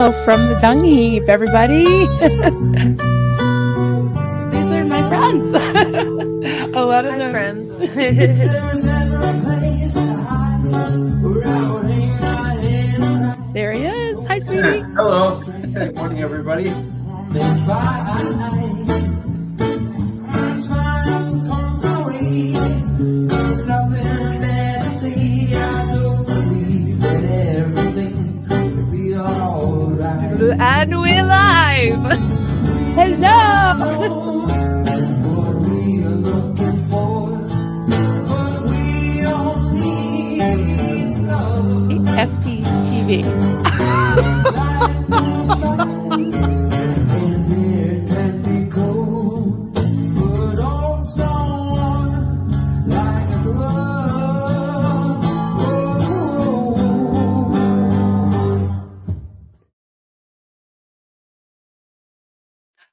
from the dung heap, everybody. These are my friends. A lot of them. friends. There he is. Hi, sweetie. Hello. Good morning, everybody. And we're live. Hello. SPTV.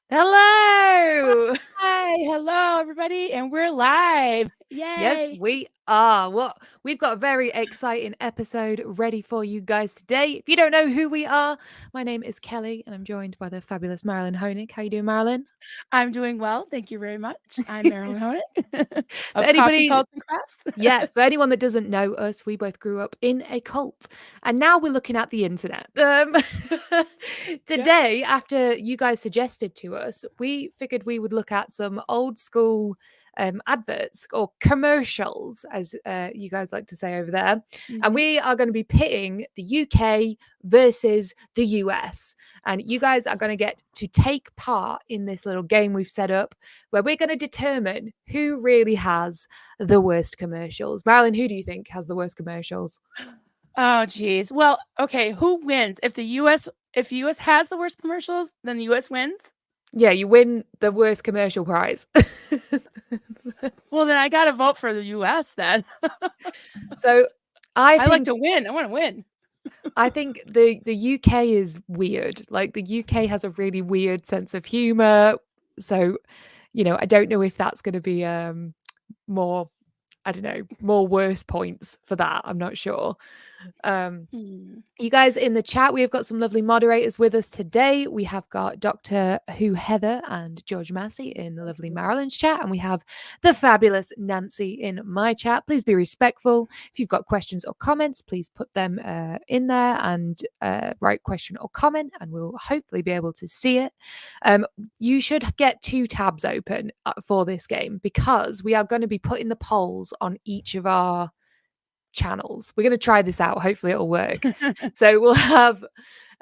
Hello. Hi, hello, everybody, and we're live. Yay. Yes, we are. Well, we've got a very exciting episode ready for you guys today. If you don't know who we are, my name is Kelly, and I'm joined by the fabulous Marilyn Honig. How you doing, Marilyn? I'm doing well. Thank you very much. I'm Marilyn Honig of anybody- Coffee, Cults, and Crafts. Yes, for anyone that doesn't know us, we both grew up in a cult, and now we're looking at the internet. Today, after you guys suggested to us, we figured we would look at some old school adverts or commercials, as you guys like to say over there. And we are going to be pitting the UK versus the US. And you guys are going to get to take part in this little game we've set up where we're going to determine who really has the worst commercials. Marilyn, who do you think has the worst commercials? Oh, geez. Well, okay. Who wins? If US has the worst commercials, then the US wins? Yeah, you win the worst commercial prize. Well, then I got to vote for the US then. So I like to win. I want to win. I think the UK is weird. Like the UK has a really weird sense of humor. So, I don't know if that's going to be more, I don't know, more worse points for that. I'm not sure. You guys in the chat, we have got some lovely moderators with us today. We have got Dr. Who Heather and George Massey in the lovely Marilyn's chat, and we have the fabulous Nancy in my chat. Please be respectful. If you've got questions or comments, please put them in there and write question or comment, and we'll hopefully be able to see it. You should get 2 tabs open for this game because we are going to be putting the polls on each of our channels. We're going to try this out. Hopefully it'll work. So we'll have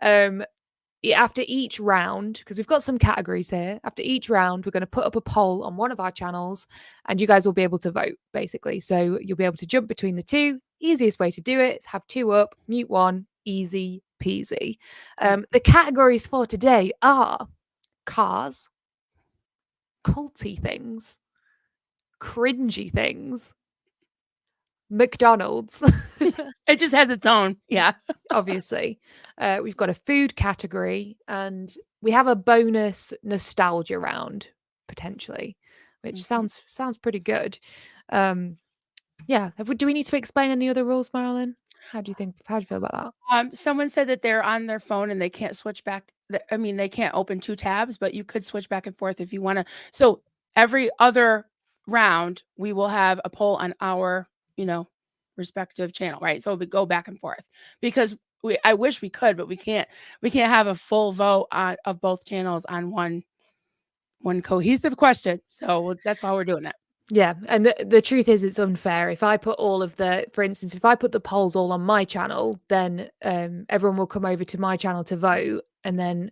after each round, because we've got some categories here, after each round we're going to put up a poll on one of our channels and you guys will be able to vote, basically. So you'll be able to jump between the two. Easiest way to do it is have 2 up, mute 1, easy peasy. The categories for today are cars, culty things, cringy things, McDonald's. It just has its own. Yeah. Obviously. We've got a food category and we have a bonus nostalgia round potentially, which sounds pretty good. Yeah. Do we need to explain any other rules, Marilyn? How do you feel about that? Someone said that they're on their phone and they can't switch back. I mean, they can't open 2 tabs, but you could switch back and forth if you want to. So every other round, we will have a poll on our, respective channel, right? So we go back and forth because I wish we could, but we can't have a full vote of both channels on one cohesive question. So that's why we're doing that. Yeah. And the truth is it's unfair. If I put for instance, if I put the polls all on my channel, then everyone will come over to my channel to vote. And then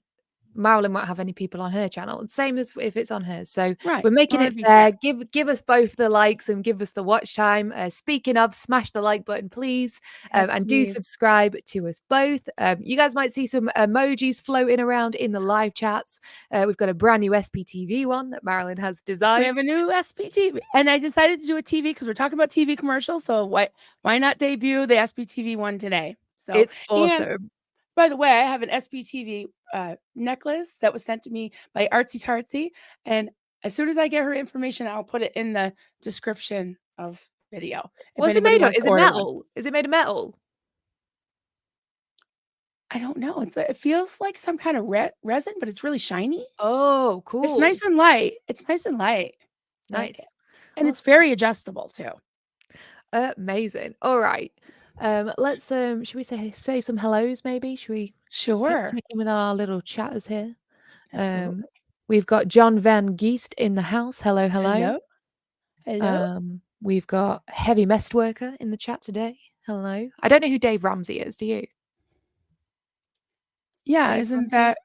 Marilyn won't have any people on her channel. Same as if it's on hers. So we're making it fair. Give us both the likes and give us the watch time. Speaking of, smash the like button, please. And do subscribe to us both. You guys might see some emojis floating around in the live chats. We've got a brand new SPTV one that Marilyn has designed. We have a new SPTV. And I decided to do a TV because we're talking about TV commercials. So why not debut the SPTV one today? So it's awesome. And, by the way, I have an SPTV necklace that was sent to me by Artsy Tartsy. And as soon as I get her information, I'll put it in the description of video. What's it made of? Is it metal? Is it made of metal? I don't know. It feels like some kind of resin, but it's really shiny. Oh, cool. It's nice and light. It's nice and light. I like Nice. it. And it's Awesome. very adjustable too. Amazing. All right. Let's should we say some hellos maybe? Should we Sure. check in with our little chatters here? Absolutely. We've got John Van Geest in the house. Hello, hello. Hello. We've got Heavy Mest Worker in the chat today. Hello. I don't know who Dave Ramsey is. Do you? Yeah, Dave isn't Ramsey? that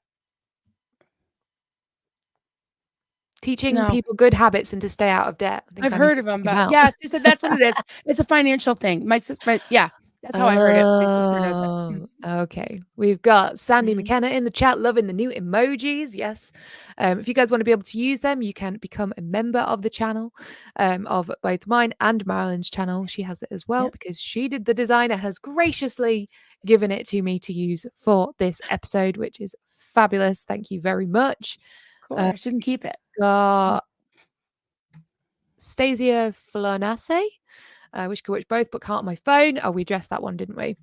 Teaching no? people good habits and to stay out of debt. I think I've I need heard to of them, check him but out. yes, he said that's what it is. It's a financial thing. My sister, yeah, that's how I heard it. My sister does it. Oh, okay. We've got Sandy Mhm. McKenna in the chat, loving the new emojis. Yes. If you guys want to be able to use them, you can become a member of the channel, of both mine and Marilyn's channel. She has it as well Yep. because she did the design and has graciously given it to me to use for this episode, which is fabulous. Thank you very much. Cool. I shouldn't keep it. Got Stasia Flanasse. I wish I could watch both, but can't on my phone. Oh, we addressed that one, didn't we?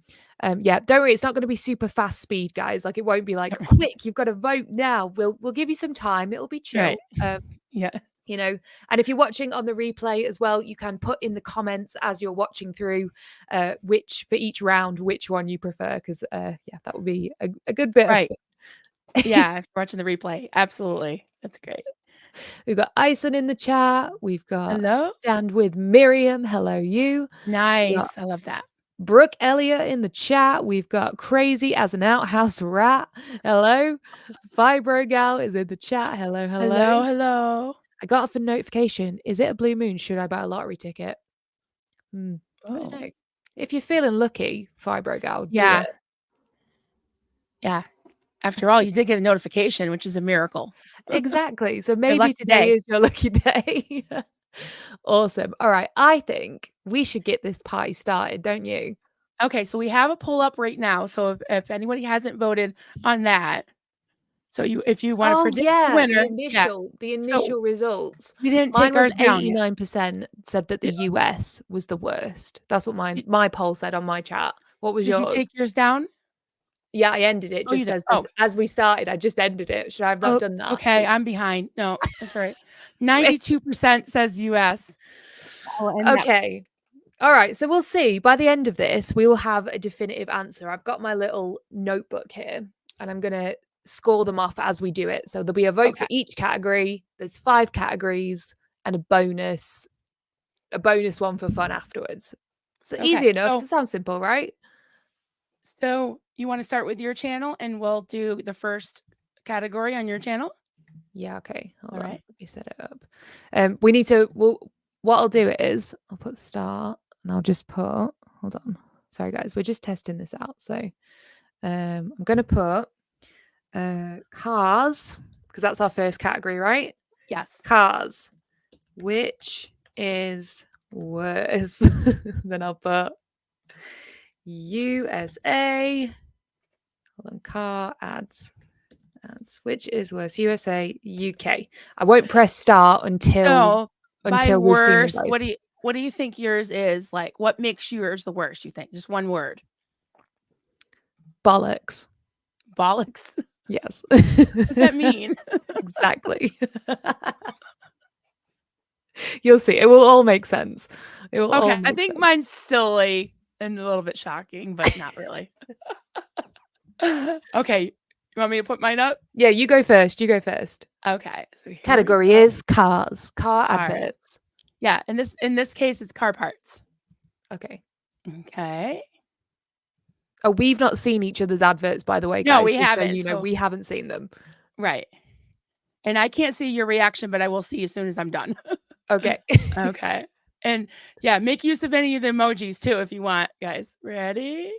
Yeah, don't worry. It's not going to be super fast speed, guys. Like it won't be like quick. You've got to vote now. We'll give you some time. It'll be chill. Right. Yeah. You know, and if you're watching on the replay as well, you can put in the comments as you're watching through which for each round which one you prefer, because yeah, that would be a good bit Right. of Yeah, if you're watching the replay. Absolutely. That's great. We've got Ison in the chat. We've got Hello. Stand with Miriam. Hello, you. Nice. I love that. Brooke Elliott in the chat. We've got Crazy as an outhouse rat. Hello. Vibro Gal is in the chat. Hello, hello. Hello. Hello. I got off a notification. Is it a blue moon? Should I buy a lottery ticket? I don't Oh. know. If you're feeling lucky, Vibro Gal, Yeah. do it. Yeah. After all, you did get a notification, which is a miracle. Exactly. So Your maybe lucky today day. is your lucky day. Awesome. All right. I think we should get this party started, don't you? Okay, so we have a poll up right now. So if anybody hasn't voted on that, so if you want to predict the winner, the initial results. we didn't Mine take was ours down yet. 89% said that the US was the worst. That's what my poll said on my chat. What was Did yours? you take yours down? Yeah, I ended it just as we started. I just ended it. Should I have not done that? Okay, I'm behind. No, that's right. 92% says US. Okay. All right. So we'll see. By the end of this, we will have a definitive answer. I've got my little notebook here and I'm going to score them off as we do it. So there'll be a vote for each category. There's 5 categories and a bonus one for fun afterwards. So easy enough. It sounds simple, right? So you want to start with your channel and we'll do the first category on your channel? Yeah. Okay. Hold on. Right. Let me set it up. We need to, what I'll do is I'll put start and I'll just put, hold on. Sorry guys, we're just testing this out. So I'm going to put cars, because that's our first category, right? Yes. Cars. Which is worse? Then I'll put USA. Hold on, car ads. Which is worse? USA, UK. I won't press start until we've seen worst, them both. What do you think yours is? Like, what makes yours the worst, you think? Just one word. Bollocks. Bollocks? Yes. What does that mean? Exactly. You'll see. It will all make sense. It will all make I think sense. mine's silly and a little bit shocking, but not really. Okay. You want me to put mine up? Yeah, you go first. Okay. So category is cars. Car adverts. Yeah, in this case, it's car parts. Okay. Okay. Oh, we've not seen each other's adverts, by the way, guys. No, we haven't. So we haven't seen them. Right. And I can't see your reaction, but I will see as soon as I'm done. Okay. Okay. And yeah, make use of any of the emojis too if you want, guys. Ready?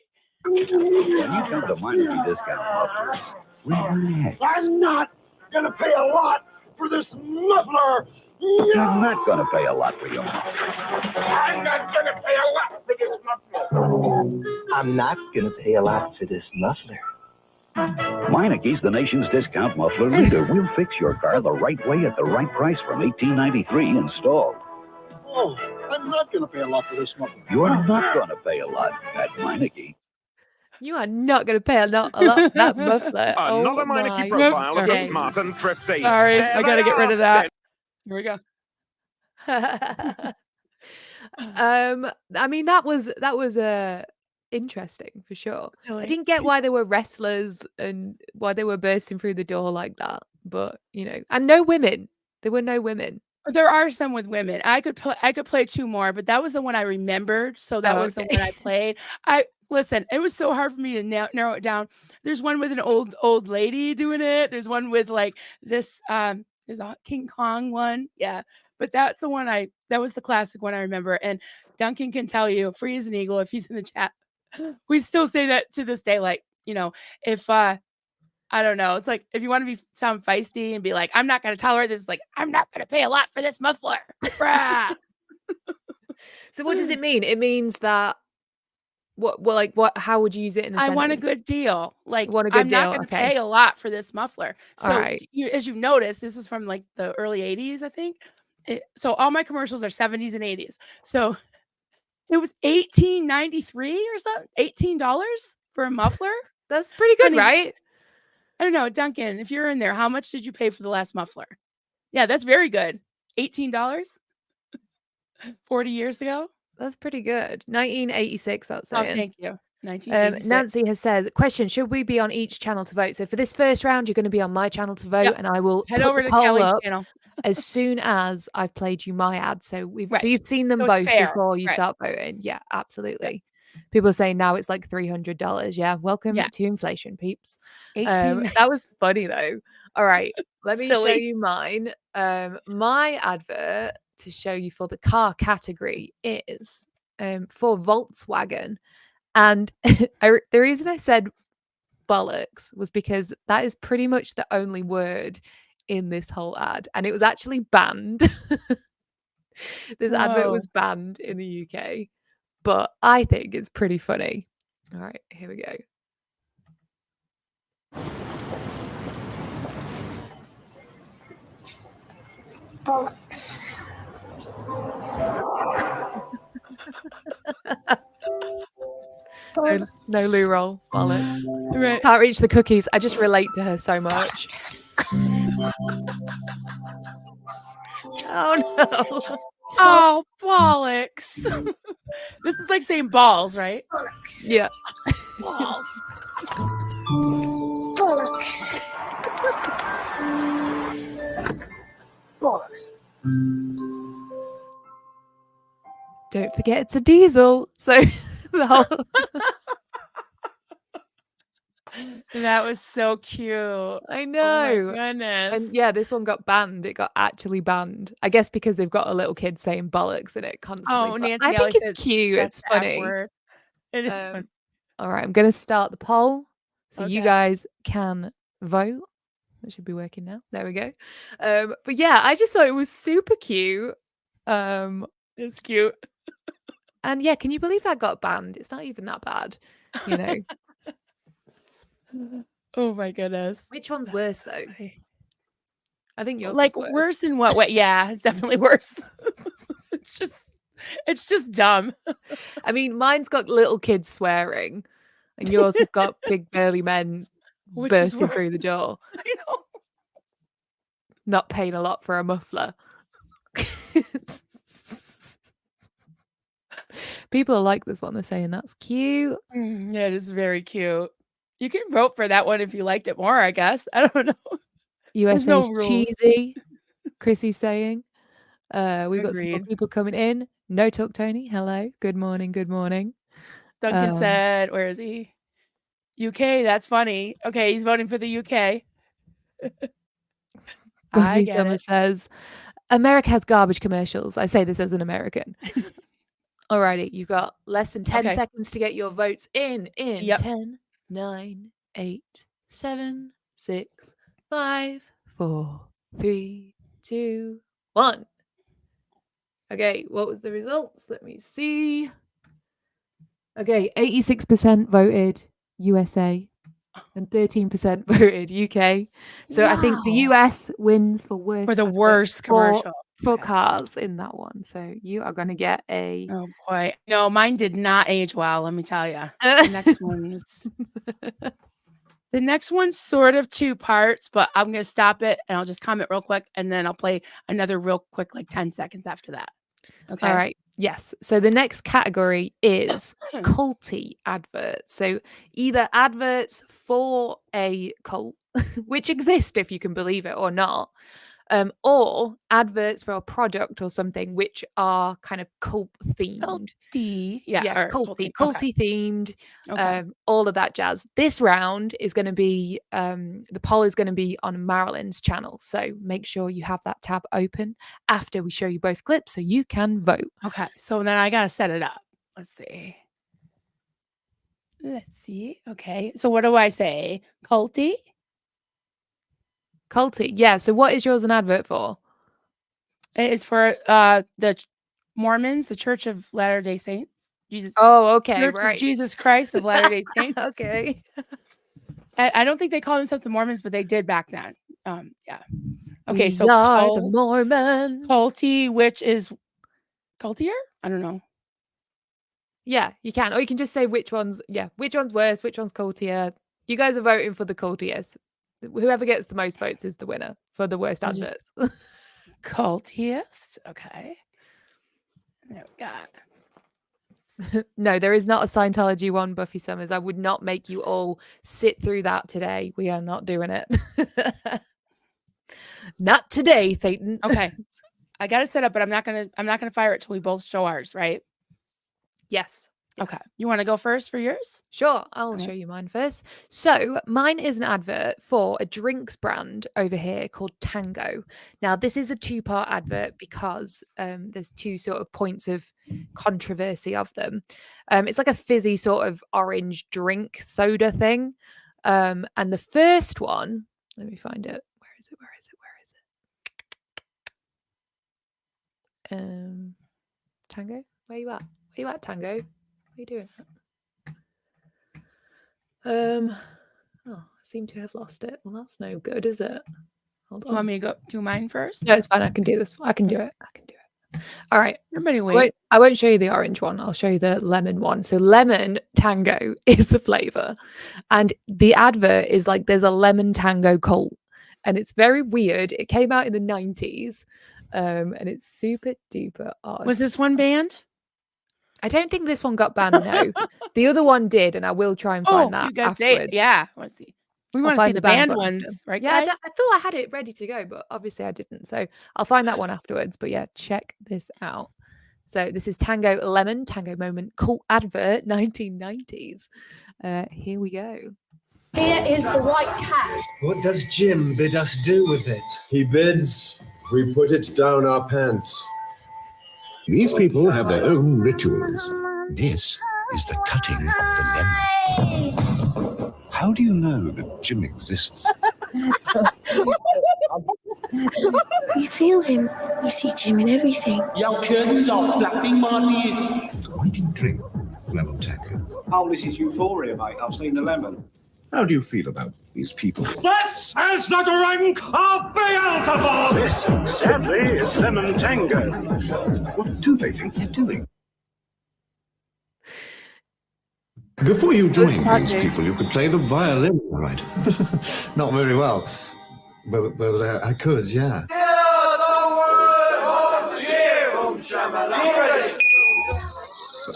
When you come to Meineke Discount Mufflers, relax. I'm not gonna pay a lot for this muffler. You're not gonna pay a lot for your muffler. I'm not gonna pay a lot for this muffler. I'm not gonna pay a lot for this muffler. Meineke's the nation's discount muffler leader. We'll fix your car the right way at the right price from $18.93 installed. Oh, I'm not going to pay a lot for this muffler. You're not going to pay a lot at Meineke. You are not going to pay a lot for that muffler. Another Oh Meineke my profile of the days. smart and thrifty. Sorry, There I gotta they get rid are. of that. Here we go. I mean, that was interesting for sure. I Silly. didn't get why they were wrestlers and why they were bursting through the door like that, but and no women. There were no women. There are some with women. I could play 2 more, but that was the one I remembered, so that Oh, was the okay. one I played. Listen, it was so hard for me to narrow it down. There's one with an old lady doing it. There's one with, like, this, there's a King Kong one. Yeah, but that's the one that was the classic one I remember, and Duncan can tell you, free as an eagle if he's in the chat. We still say that to this day, like, if, I don't know. It's like if you want to sound feisty and be like, I'm not going to tolerate this. Like, I'm not going to pay a lot for this muffler. Brah. So what does it mean? It means that what? How would you use it in a I want a sentence? good deal. Like, Want a good I'm not deal, going to okay. pay a lot for this muffler. All So, right. as you notice, this was from like the early 80s, I think. So all my commercials are 70s and 80s. So it was $18.93 or something. $18 for a muffler. That's pretty good, Honey, right? I don't know, Duncan, if you're in there, how much did you pay for the last muffler? Yeah, that's very good. $18? 40 years ago? That's pretty good. 1986, that's Oh, saying. thank you. 1986. Nancy has says, question, should we be on each channel to vote? So for this first round, you're going to be on my channel to vote, Yep. and I will Head put over the to poll Kelly's up channel. as soon as I've played you my ad. So Right. you've seen them So it's both fair. before you Right. start voting. Yeah, absolutely. People are saying now it's like $300. Yeah, welcome Yeah. to inflation, peeps. 18. That was funny though. All right, let me show Silly. you mine. My advert to show you for the car category is for Volkswagen. And the reason I said bollocks was because that is pretty much the only word in this whole ad. And it was actually banned. This advert was banned in the UK. But I think it's pretty funny. All right, here we go. Bollocks. No loo roll, bollocks. Right. Can't reach the cookies. I just relate to her so much. Oh no. Oh, bollocks. This is like saying balls, right? Bollocks. Yeah. Balls. Bollocks. Bollocks. Don't forget it's a diesel. So the whole That was so cute. I Oh know. my goodness. And yeah, this one got banned. It got actually banned. I guess because they've got a little kid saying bollocks in it constantly. Oh, but Nancy I think always it's says cute. that's It's the F funny. word. It is fun. All right, I'm going to start the poll so you Okay. guys can vote. That should be working now. There we go. But yeah, I just thought it was super cute. It's cute. And yeah, can you believe that got banned? It's not even that bad, you know. Oh my goodness. Which one's worse though? I think yours Like is worse in what way? Yeah, it's definitely worse. it's just dumb. I mean, mine's got little kids swearing, and yours has got big burly men Which is bursting worse. through the door, I know. not paying a lot for a muffler. People are like this one. They're saying that's cute. Yeah, it is very cute. You can vote for that one if you liked it more, I guess. I don't know. USA's no rules. cheesy. Chrissy's saying. We've got some more Agreed. people coming in. No talk, Tony. Hello. Good morning. Good morning. Duncan said, where is he? UK, that's funny. Okay, he's voting for the UK. I Buffy get Summer it. says, America has garbage commercials. I say this as an American. Alrighty, you've got less than 10 Okay. seconds to get your votes in. Yep. 10, 9, 8, 7, 6, 5, 4, 3, 2, 1. Okay, what was the results? Let me see. Okay, 86% voted USA and 13% voted UK. So I think the Wow. US wins for worst For the advert worst for commercial. for Okay. cars in that one. So you are going to get a. Oh boy. No, mine did not age well, let me tell you. The next one is the next one's sort of 2 parts, but I'm gonna stop it and I'll just comment real quick and then I'll play another real quick, like 10 seconds after that. Okay. All right. Yes. So the next category is culty adverts. So either adverts for a cult, which exist if you can believe it or not, or adverts for a product or something which are kind of cult themed. Culty. Yeah. Or culty, culty. Okay. themed, Okay. all of that jazz. This round is going to be the poll is going to be on Marilyn's channel, so make sure you have that tab open after we show you both clips so you can vote. Okay. So then I gotta set it up. Let's see. Okay. So what do I say? Culty? Culty, yeah. So what is yours an advert for? It is for the Mormons, the Church of Latter-day Saints. Jesus. Oh, okay, Church right. of Jesus Christ of Latter-day Saints. Okay. I don't think they call themselves the Mormons, but they did back then. Yeah. Okay, We so are the Mormons. culty, which is cultier? I don't know. Yeah, you can. Or you can just say which one's worse, which one's cultier. You guys are voting for the cultiest. Whoever gets the most votes is the winner for the worst I'll just- adverts. Cultiest. Okay. There we go. No, there is not a Scientology one, Buffy Summers. I would not make you all sit through that today. We are not doing it. Not today, Thetan. Okay. I got it set up, but I'm not gonna fire it till we both show ours, right? Yes. Okay. You want to go first for yours? Sure, I'll Okay. show you mine first. So mine is an advert for a drinks brand over here called Tango. Now, this is a 2-part advert because there's 2 sort of points of controversy of them. It's like a fizzy sort of orange drink soda thing. And the first one, let me find it. Where is it? Tango? Where you at? Tango? What are you doing? I seem to have lost it. Well, that's no good, is it? Hold You want on. me to go do mine first? No, it's fine. I can do this. I can do it. All right. Everybody wait. I won't show you the orange one. I'll show you the lemon one. So lemon tango is the flavor. And the advert is like there's a lemon tango cult. And it's very weird. It came out in the 90s. And it's super duper odd. Was this one banned? I don't think this one got banned, no. The other one did, and I will try and find that you guys afterwards. yeah. I want to see. We want to see find the the banned banned one ones, right, Yeah, guys? I thought I had it ready to go, but obviously I didn't. So I'll find that one afterwards. But yeah, check this out. So this is Tango Lemon, Tango Moment, cult advert, 1990s. Here we go. Here is the white cat. What does Jim bid us do with it? He bids we put it down our pants. These people have their own rituals. This is the cutting of the lemon. How do you know that Jim exists? We feel him. We see Jim in everything. Your curtains are flapping, my dear. Why do you drink lemon tango? Oh, this is euphoria, mate. I've seen the lemon. How do you feel about these people? This is the drink of Beelzebub! This, sadly, is lemon tango. What do they think they're doing? Before you joined these people, you could play the violin, right? Not very well, but I could, yeah.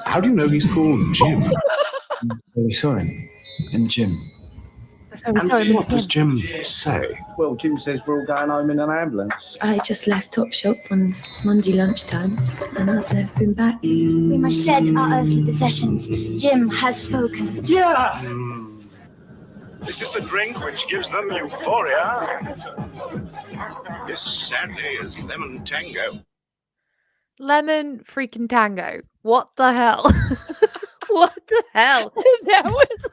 How do you know he's called Jim? We saw him in the gym. And what does Jim say? Well, Jim says we're all going home in an ambulance. I just left Topshop on Monday lunchtime and I've never been back. We must shed our earthly possessions. Jim has spoken. Yeah! This is the drink which gives them euphoria. This, sadly, is lemon tango. Lemon freaking tango. What the hell? What the hell? That was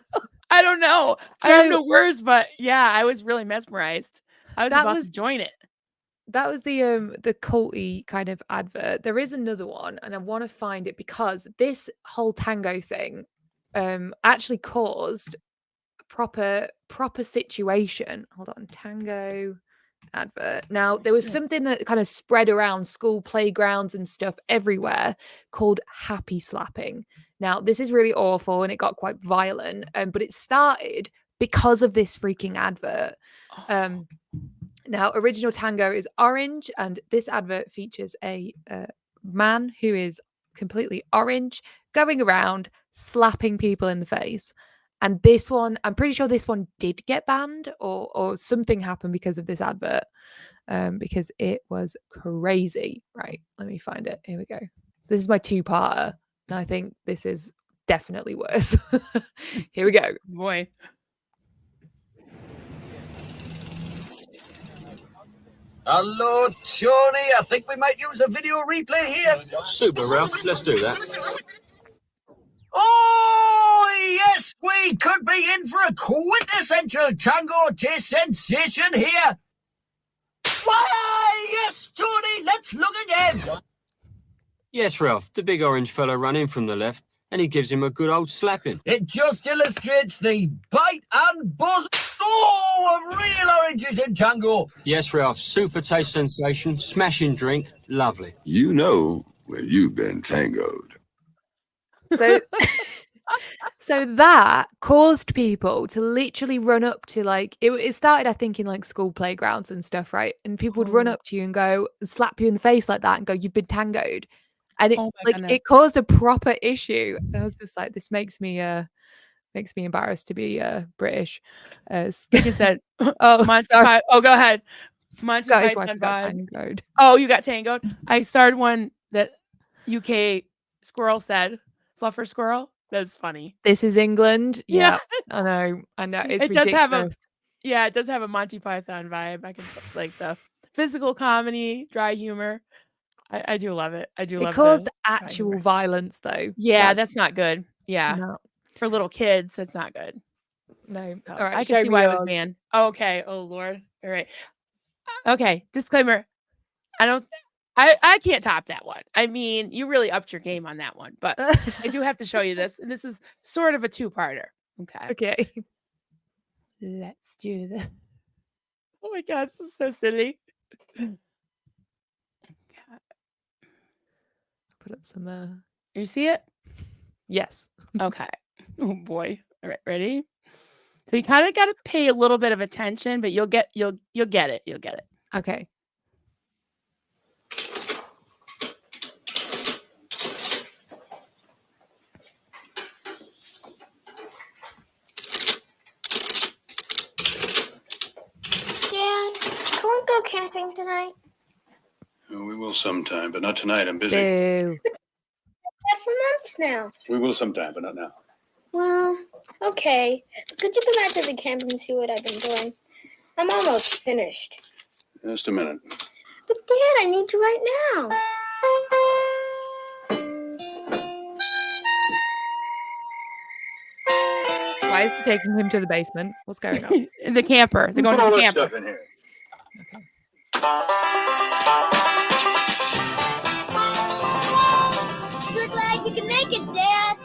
I don't know. I don't know words, but yeah, I was really mesmerized. I was about to join it. That was the culty kind of advert. There is another one, and I want to find it because this whole tango thing actually caused a proper situation. Hold on, tango advert. Now, there was something that kind of spread around school playgrounds and stuff everywhere called happy slapping. Now, this is really awful and it got quite violent, but it started because of this freaking advert. Now, Original Tango is orange, and this advert features a man who is completely orange going around slapping people in the face. And this one, I'm pretty sure this one did get banned or something happened because of this advert, because it was crazy. Right, let me find it. Here we go. This is my two-parter, and I think this is definitely worse. Here we go. Boy. Hello, Tony. I think we might use a video replay here. Super, Ralph. Let's do that. Oh, yes, we could be in for a quintessential Tango taste sensation here. Why, yes, Tony, let's look again. Yes, Ralph. The big orange fella ran in from the left, and he gives him a good old slapping. It just illustrates the bite and buzz of real oranges in Tango. Yes, Ralph. Super taste sensation, smashing drink, lovely. You know when you've been tangoed. So, so that caused people to literally run up to it started, I think, in like school playgrounds and stuff, right? And people would run up to you and go slap you in the face like that and go, "You've been tangoed," and it it caused a proper issue. And I was just like, this makes me embarrassed to be British. Like you said, oh, Monty oh, go ahead. Monty Scottish Python one got vibe. tangoed. Oh, you got tangoed. I started one that UK squirrel said. Fluffer squirrel. That's funny. This is England. Yeah. I know. It's it ridiculous. It does have a Monty Python vibe. I can like the physical comedy, dry humor. I do love it. I do love it. It caused actual violence though. Yeah, that's not good. Yeah. No. For little kids, that's not good. No. So, All right. I can see why it was banned. Okay. Oh Lord. All right. Okay. Disclaimer. I can't top that one. I mean, you really upped your game on that one, but I do have to show you this. And this is sort of a two-parter. Okay. Okay. Let's do this. Oh my God, this is so silly. Put up some You see it? Yes. Okay. Oh boy. All right, ready? So you kind of got to pay a little bit of attention, but you'll get it. You'll get it. Okay. Go camping tonight? Oh, we will sometime, but not tonight. I'm busy. Boo. That for months now. We will sometime, but not now. Well, okay. Could you come out to the camp and see what I've been doing? I'm almost finished. Just a minute. But Dad, I need you right now. Why is he taking him to the basement? What's going on? In the camper. They're going to the camper. Stuff in here. Okay. Sure glad you can make it, Dad.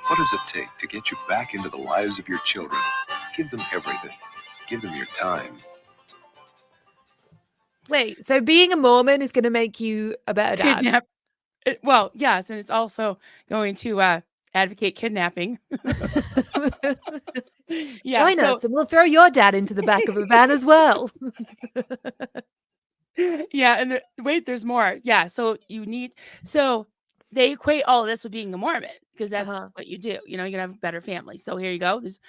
What does it take to get you back into the lives of your children? Give them everything. Give them your time. Wait, so being a Mormon is going to make you a better dad? Well, yes, and it's also going to advocate kidnapping. Join us and we'll throw your dad into the back of a van as well. Yeah, and wait, there's more. Yeah, so they equate all of this with being a Mormon because that's what you do. You know, you're gonna have a better family. So here you go. This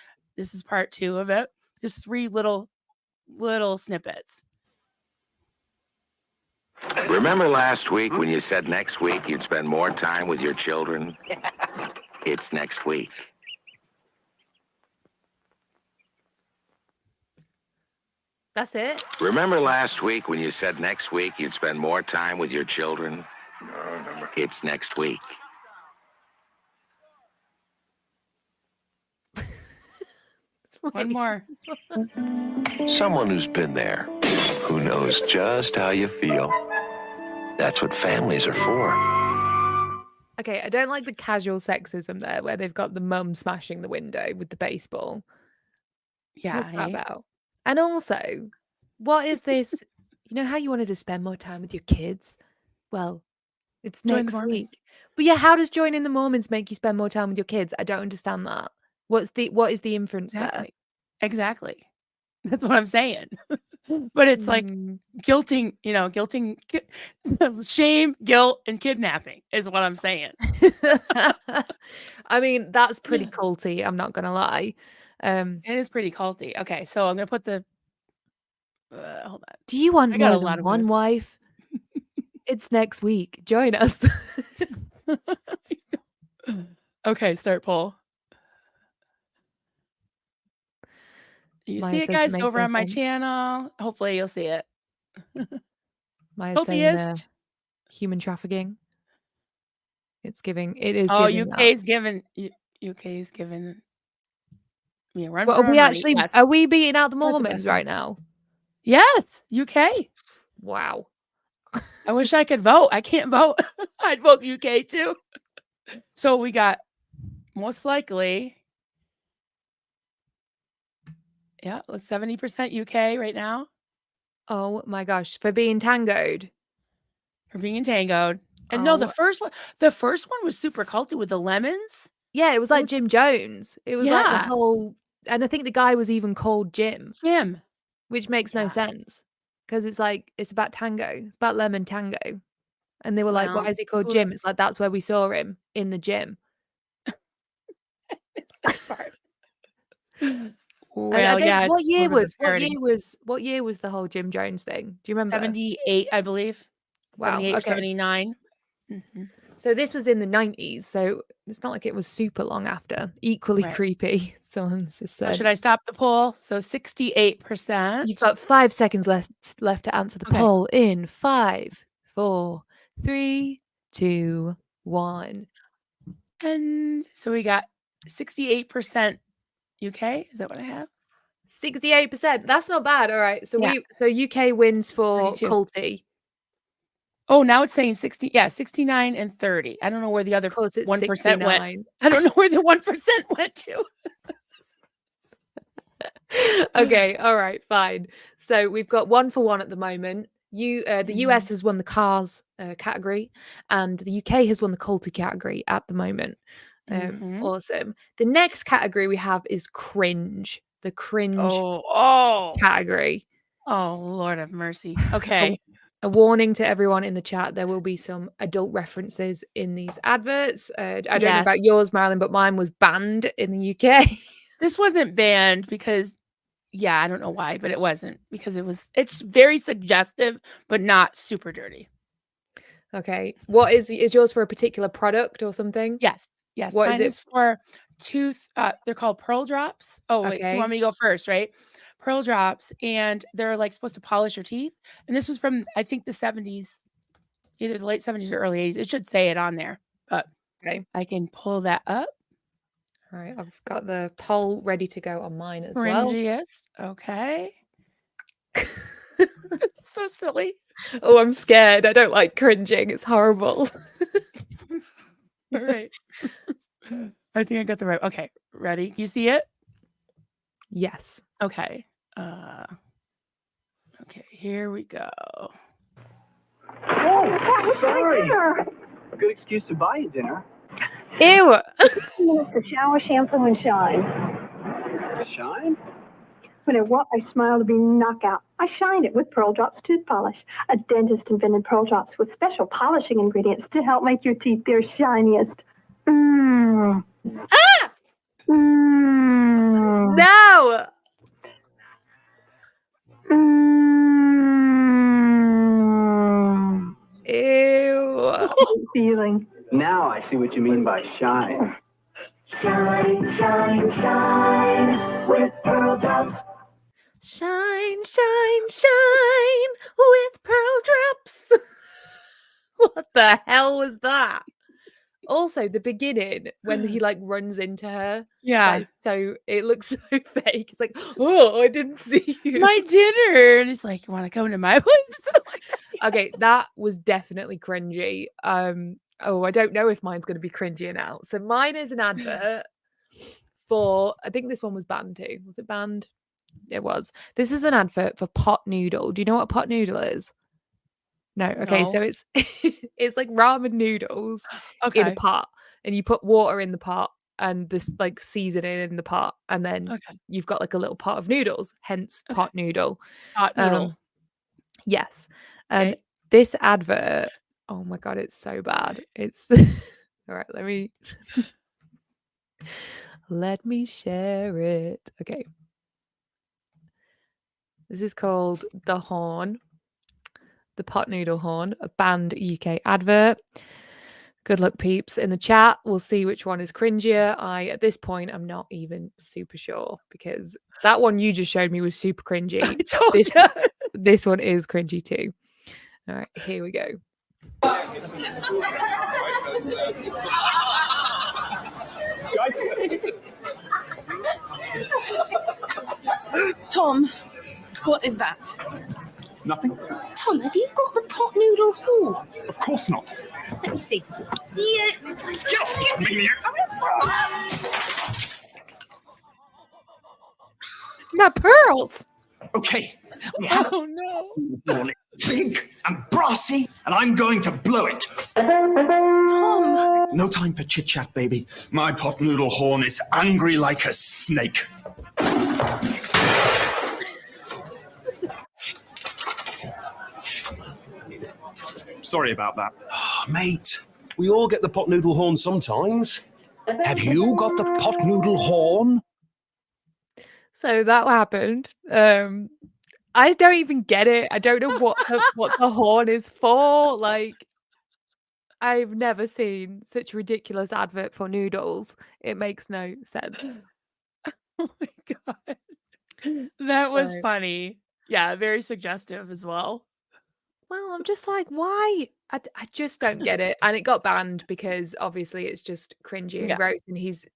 is part 2 of it. Just 3 little snippets. Remember last week when you said next week you'd spend more time with your children? It's next week. That's it? Remember last week when you said next week you'd spend more time with your children? No, I remember. It's next week. One more. Someone who's been there, who knows just how you feel. That's what families are for. Okay, I don't like the casual sexism there where they've got the mum smashing the window with the baseball. Yeah. What's that about? And also, what is this? You know how you wanted to spend more time with your kids? Well, it's Join the next Mormons. week. But yeah, how does joining the Mormons make you spend more time with your kids? I don't understand that. What is the inference there? Exactly. That's what I'm saying. But it's like Mm. guilting, shame, guilt, and kidnapping is what I'm saying. I mean, that's pretty culty, I'm not gonna lie. It is pretty culty. Okay, so I'm gonna put the hold on. Do you want I got more a lot than of one moves. wife? It's next week. Join us. Okay, start poll. You Maya see it, says it guys, makes over no on my sense. channel. Hopefully you'll see it. Maya's saying Cultiest. human trafficking. It is Oh, giving that. UK's giving me a run Well, for my money. Yes. are we beating out the That's the Mormons best right one. now? Yes, UK. Wow. I wish I could vote. I can't vote. I'd vote UK too. So we got most likely, yeah, 70% UK right now Oh my gosh, for being tangoed. for being tangoed. And no, the Oh. first one was super culty with the lemons. Yeah, it was like Jim Jones. It was like the Yeah. whole, and I think the guy was even called Jim, Jim. which makes no Yeah. sense because it's about tango. It's about lemon tango. And they were like, why Well, is he called who- Jim? It's like, that's where we saw him, in the gym. It's that part. And Well, yeah. what year was the the whole Jim Jones thing? Do you remember? 78, I believe. Wow, 78 or okay. 79. Mhm. So this was in the 90s, so it's not like it was super long after. Equally Right. creepy, someone's just So said. should I stop the poll? So 68%. You've got 5 seconds left to answer the Okay. poll in 5, 4, 3, 2, 1. And so we got 68% UK. Is that what I have? 68%. That's not bad. All right. So Yeah. so UK wins for 32. Culty. Oh, now it's saying 60. Yeah, 69 and 30. I don't know where the other Of course, it's 1% 69. went. I don't know where the 1% went to. Okay, all right, fine. So we've got 1 for 1 at the moment. The US has won the cars category, and the UK has won the Culty category at the moment. Awesome. The next category we have is cringe. The cringe category. Oh, Lord have mercy. Okay. A warning to everyone in the chat: there will be some adult references in these adverts. I don't know about yours, Marilyn, but mine was banned in the UK. This wasn't banned because, yeah, I don't know why, but it wasn't because it's very suggestive, but not super dirty. Okay. What is yours for a particular product or something? Yes. Yes. What Mine is for tooth. They're called Pearl Drops. Oh, wait. So you want me to go first, right? Pearl Drops, and they're like supposed to polish your teeth. And this was from, I think, the 70s, either the late 70s or early 80s. It should say it on there, but I can pull that up. All right. I've got the poll ready to go on mine as Cringiest. Okay. It's so silly. Oh, I'm scared. I don't like cringing. It's horrible. All right. I think I got the right. Okay. Ready? You see it? Yes. Okay. Okay, here we go. Oh, sorry. A good excuse to buy you dinner. Ew. Minutes to shower, shampoo, and shine. Shine? When I want my smile to be knockout, I shine it with Pearl Drops tooth polish. A dentist invented Pearl Drops with special polishing ingredients to help make your teeth their shiniest. Ah! Mm. No. Mm. Ew. Feeling. Now I see what you mean by shine. Shine, shine, shine with Pearl Drops. Shine, shine, shine with Pearl Drops. What the hell was that? Also, the beginning when he like runs into her. Yeah. So it looks so fake. It's like, oh, I didn't see you. My dinner. And it's like, you want to come to my place? Okay, that was definitely cringy. Oh, I don't know if mine's going to be cringier now. So mine is an advert for, I think this one was banned too. Was it banned? It was. This is an advert for pot noodle. Do you know what a pot noodle is? No. Okay, so No. it's it's like ramen noodles in a Okay. pot, and you put water in the pot and this like seasoning in the pot, and then Okay. you've got like a little pot of noodles, hence Okay. pot noodle. Hot noodle. Yes. And Okay. this advert, oh my god, it's so bad. It's all right, let me share it. Okay. This is called The Horn, the pot noodle horn, a banned UK advert. Good luck, peeps. In the chat, we'll see which one is cringier. At this point, I'm not even super sure because that one you just showed me was super cringy. I told you. This one is cringy too. All right, here we go. Tom, what is that? Nothing? Tom, have you got the pot noodle horn? Of course not. Let me see. Yeah. Get off me! My pearls. Okay. We have Oh no. one big and brassy, and I'm going to blow it. Tom. No time for chit chat, baby. My pot noodle horn is angry like a snake. Sorry about that. Mate, we all get the pot noodle horn sometimes. Have you got the pot noodle horn? So that happened. I don't even get it. I don't know what the horn is for. Like, I've never seen such a ridiculous advert for noodles. It makes no sense. Oh my god. That was So- funny. Yeah, very suggestive as well. Well, I'm just like, why? I just don't get it. And it got banned because obviously it's just cringy and Yeah. gross, and he's,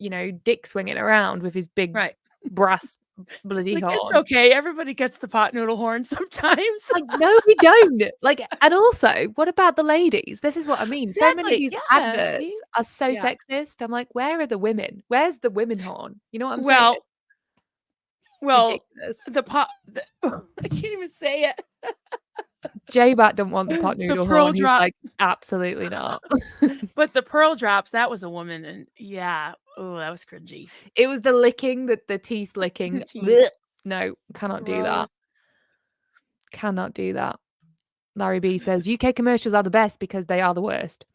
dick swinging around with his big Right. brass bloody Like, horn. it's okay. Everybody gets the pot noodle horn sometimes. Like, no, we don't. Like, and also, what about the ladies? This is what I mean. So many of Exactly, these yeah, adverts see? are so Yeah. sexist. I'm like, where are the women? Where's the women horn? You know what I'm Well, saying? Ridiculous. the pot. I can't even say it. J-Bat don't want the pot The noodle pearl horn. He's drop. like, absolutely not. But the pearl drops, that was a woman, and yeah, oh, that was cringy. It was the licking, the teeth licking. Teeth. Blech. No, cannot do that. Gross. Cannot do that. Larry B says UK commercials are the best because they are the worst.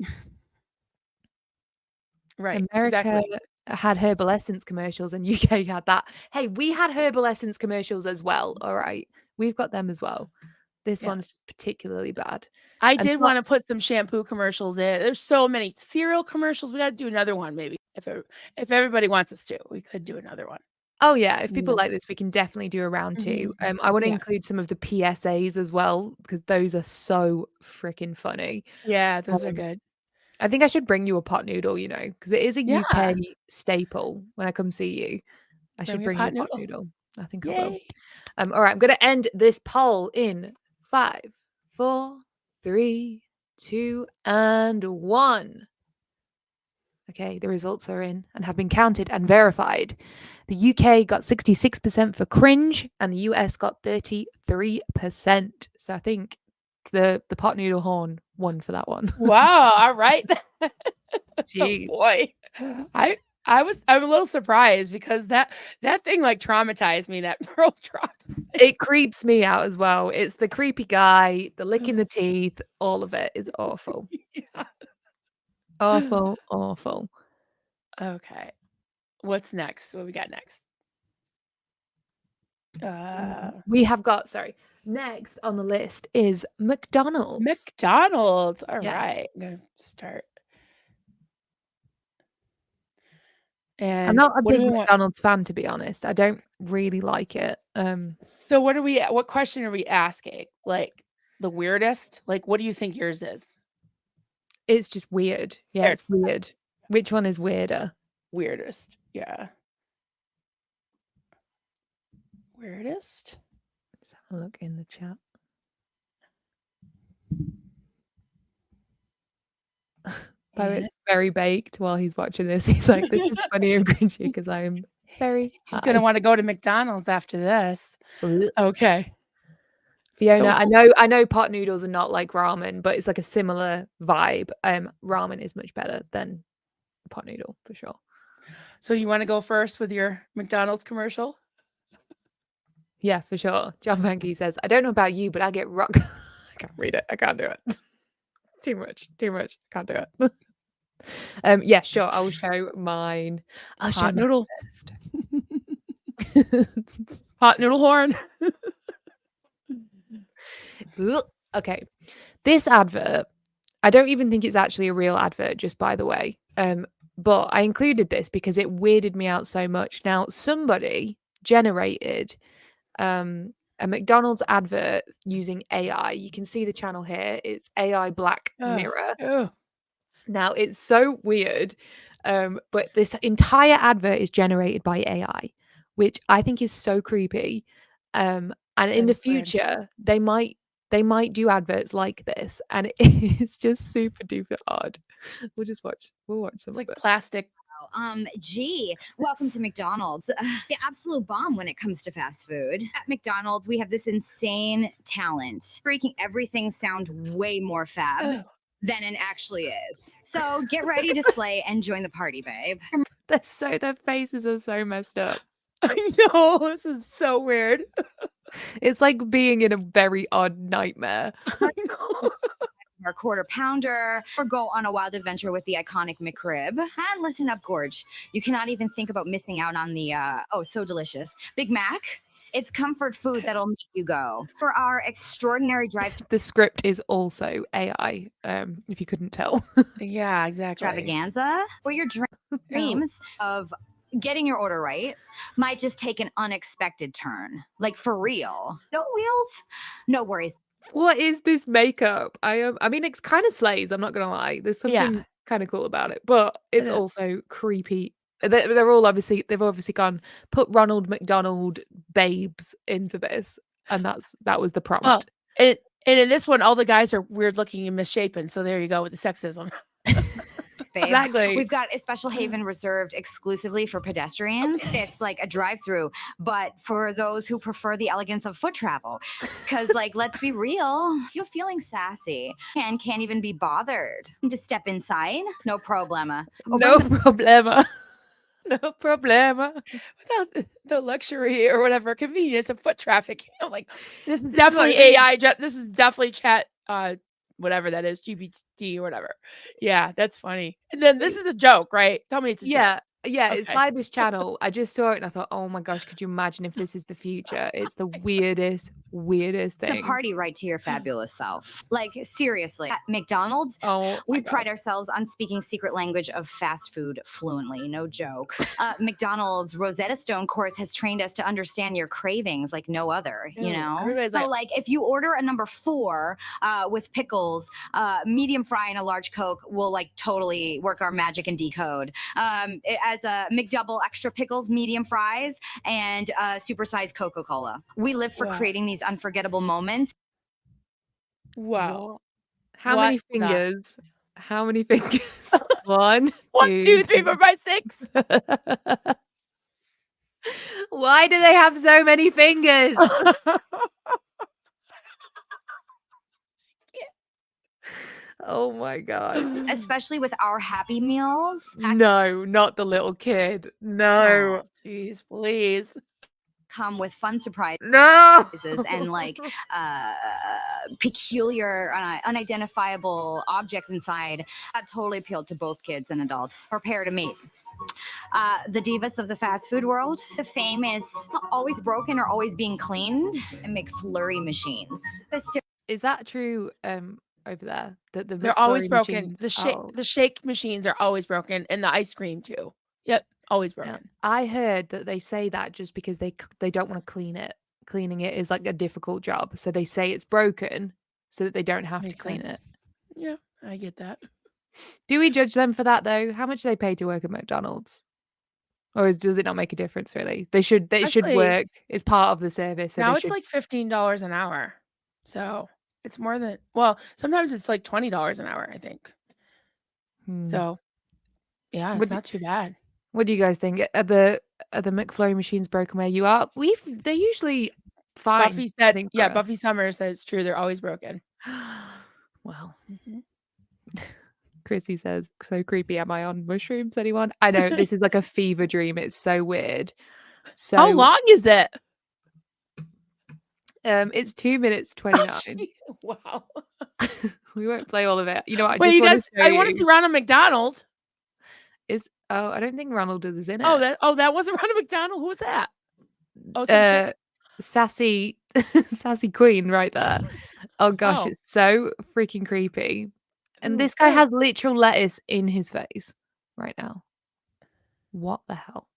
Right. America Exactly. had Herbal Essence commercials and UK had that. Hey, we had Herbal Essence commercials as well. All right. We've got them as well. This Yeah. one's just particularly bad. I And did not- want to put some shampoo commercials in. There's so many cereal commercials. We got to do another one, maybe. If everybody wants us to, we could do another one. Oh yeah, if people Yeah. like this, we can definitely do a round two. Mhm. I want to Yeah. include some of the PSAs as well because those are so freaking funny. Yeah, those are Um, good. I think I should bring you a pot noodle, because it is a Yeah. UK staple when I come see you. I should me a bring you a pot pot noodle. noodle. I think I will. Yay. All right, I'm going to end this poll in 5, 4, 3, 2, and 1. Okay, the results are in and have been counted and verified. The UK got 66% for cringe, and the US got 33%. So I think the pot noodle horn won for that one. Wow. All right. Jeez. Oh boy. I'm a little surprised because that thing like traumatized me, that pearl drop. It creeps me out as well. It's the creepy guy, the licking the teeth, all of it is awful. Yeah. Awful, awful. Okay. What's next? What we got next? We have got, next on the list is McDonald's. McDonald's. All Yes. right. I'm gonna start. And I'm not a what do big we want? McDonald's fan, to be honest. I don't really like it. So what question are we asking? Like the weirdest? Like what do you think yours is? It's just weird. Yeah, There. it's weird. Which one is weirder? Weirdest. Yeah. Weirdest? Let's have a look in the chat. Poet's very baked while he's watching this. He's like, this is funny and cringy because I am very She's gonna high. want to go to McDonald's after this. Ugh. Okay. Fiona, So I know pot noodles are not like ramen, but it's like a similar vibe. Ramen is much better than pot noodle for sure. So you want to go first with your McDonald's commercial? Yeah, for sure. John Vanke says, I don't know about you, but I get rock. I can't read it. I can't do it. Too much. Can't do it. Yeah, sure. I will show mine. I'll show Hot mine noodle. first. Hot noodle horn. Ugh. Okay. This advert, I don't even think it's actually a real advert, just by the way. But I included this because it weirded me out so much. Now, somebody generated a McDonald's advert using AI. You can see the channel here. It's AI Black Mirror. Oh. Now, it's so weird, but this entire advert is generated by AI, which I think is so creepy. And in the is weird. future, they might do adverts like this, and it's just super duper odd. We'll watch some It's like of it. plastic. Gee, welcome to McDonald's. The absolute bomb when it comes to fast food. At McDonald's, we have this insane talent, making everything sound way more fab than it actually is. So get ready to slay and join the party, babe. Their faces are so messed up. I know, this is so weird. It's like being in a very odd nightmare. I know. Our quarter pounder, or go on a wild adventure with the iconic McRib. And listen up, Gorge. You cannot even think about missing out on the, so delicious Big Mac. It's comfort food that'll make you go. For our extraordinary drive The script is also AI, if you couldn't tell. Yeah, exactly. extravaganza, where your dreams of getting your order right might just take an unexpected turn. Like for real. No wheels, no worries. What is this makeup? I mean, it's kind of slays. I'm not gonna lie. There's something kind of cool about it, but it's is. also creepy. They're all they've obviously gone put Ronald McDonald babes into this, and that was the prompt. Well, and in this one, all the guys are weird looking and misshapen. So there you go with the sexism. Babe. Exactly. We've got a special haven reserved exclusively for pedestrians. It's like a drive-through, but for those who prefer the elegance of foot travel. Because, like, let's be real, you're feeling sassy and can't even be bothered to step inside. No problema. Or No bring the problema. No problema. Without the luxury or whatever convenience of foot traffic. I'm like, this is definitely AI. This is definitely chat. Whatever that is, GPT or whatever. Yeah, that's funny. And then this is a joke, right? Tell me it's a joke. Yeah, it's Okay. by this channel. I just saw it and I thought, oh my gosh, could you imagine if this is the future? It's the weirdest the thing. party right to your fabulous self. Like, seriously. At McDonald's, we pride ourselves on speaking secret language of fast food fluently. No joke. McDonald's Rosetta Stone course has trained us to understand your cravings like no other, you know? Everybody's So, like, if you order a number 4 with pickles, medium fry and a large Coke, we'll, like, totally work our magic and decode. As a McDouble extra pickles, medium fries, and supersized Coca-Cola. We live for creating these unforgettable moments. Wow. How many fingers? How many fingers? 1, 1, 2, 3, 4, 5, 6. Why do they have so many fingers? Oh my god. Especially with our Happy Meals. No, not the little kid. No. Jeez, please. Come with fun surprises No. and like peculiar, unidentifiable objects inside. That totally appealed to both kids and adults. Prepare to meet the divas of the fast food world. The famous always broken or always being cleaned and McFlurry machines. Is that true over there? That They're always McFlurry broken. machines- The shake machines are always broken, and the ice cream too. Yep, always broken. Yeah. I heard that they say that just because they don't want to clean it. Cleaning it is like a difficult job, so they say it's broken so that they don't have Makes to clean sense. it. Yeah, I get that. Do we judge them for that though? How much do they pay to work at McDonald's? Or does it not make a difference really? They should Actually, work. It's part of the service. So now they it's should... like $15 an hour. So it's more than, well, sometimes it's like $20 an hour, I think. So yeah, it's not too bad. What do you guys think? Are the McFlurry machines broken where you are? They're usually fine. Buffy I said, think, yeah, for us. Buffy Summers says it's true. They're always broken. Well, Mhm. Chrissy says, so creepy. Am I on mushrooms? Anyone? I know this is like a fever dream. It's so weird. So How long is it? It's 2 minutes Oh, 29. gee. Wow. We won't play all of it. You know what? I Wait, just you want guys, to show I want to see you. Ronald McDonald. I don't think Ronald is in it. That wasn't Ronald McDonald. Who was that? Oh, some chick. Sassy sassy queen right there. Oh gosh, Oh. it's so freaking creepy. And Ooh, this guy oh. has literal lettuce in his face right now. What the hell?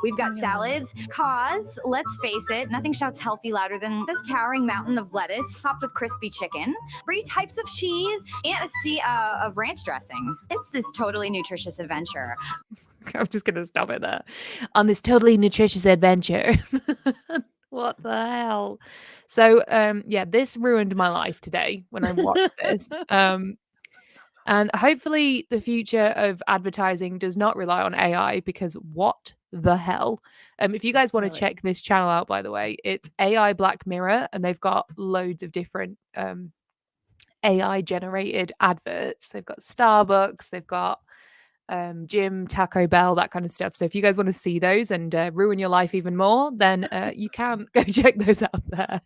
We've got salads, cause, let's face it, nothing shouts healthy louder than this towering mountain of lettuce topped with crispy chicken, 3 types of cheese, and a sea of ranch dressing. It's this totally nutritious adventure. I'm just gonna stop it there. On this totally nutritious adventure. What the hell? So yeah, this ruined my life today when I watched this. And hopefully the future of advertising does not rely on AI, because what the hell? If you guys want to check this channel out, by the way, it's AI Black Mirror, and they've got loads of different AI generated adverts. They've got Starbucks, they've got gym, Taco Bell, that kind of stuff. So if you guys want to see those and ruin your life even more, then you can go check those out there.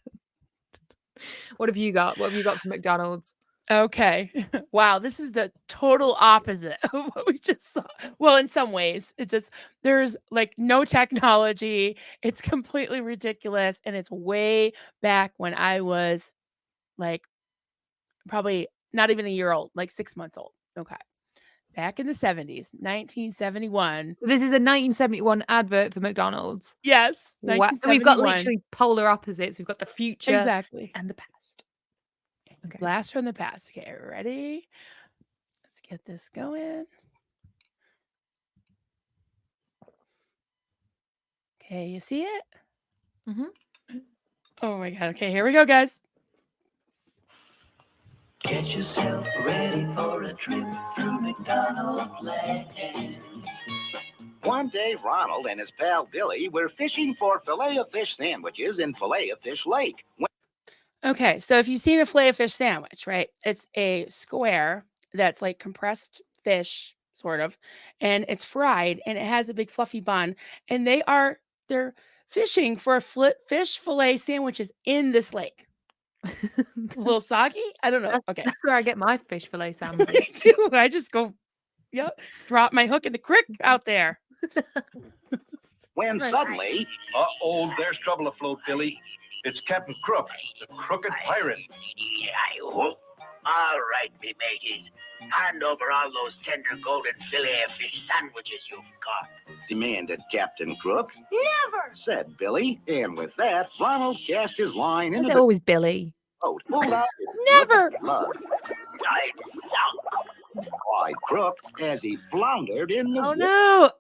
What have you got? What have you got from McDonald's? Okay. Wow, this is the total opposite of what we just saw. Well, in some ways, it's just there's like no technology. It's completely ridiculous, and it's way back when I was like probably not even a year old, like 6 months old. Okay. Back in the 70s, 1971. So this is a 1971 advert for McDonald's. Yes, Wow. So we've got 1971. literally polar opposites. We've got the future Exactly. and the past. Okay. Blast from the past. Okay, ready? Let's get this going. Okay, you see it? Mm-hmm. Oh my god. Okay, here we go, guys. Get yourself ready for a trip through McDonald land. One day, Ronald and his pal Billy were fishing for filet-o-fish sandwiches in Filet-O-Fish Lake. Okay, so if you've seen a filet-o-fish sandwich, right? It's a square that's like compressed fish, sort of, and it's fried, and it has a big fluffy bun. And they're fishing for a fish fillet sandwiches in this lake. A little soggy? I don't know. Okay. That's where I get my fish fillet sandwich. Me too. I just go, drop my hook in the creek out there. When suddenly, Uh-oh, there's trouble afloat, Billy. It's Captain Crook, the crooked pirate. I hope. All right, me mateys. Hand over all those tender golden filet-o-fish sandwiches you've got. demanded Captain Crook, Never! said Billy, and with that, Ronald cast his line into They're the always Billy. boat, pulled out his Never! blood, Tight south. cried Crook as he floundered in the Oh dip. no!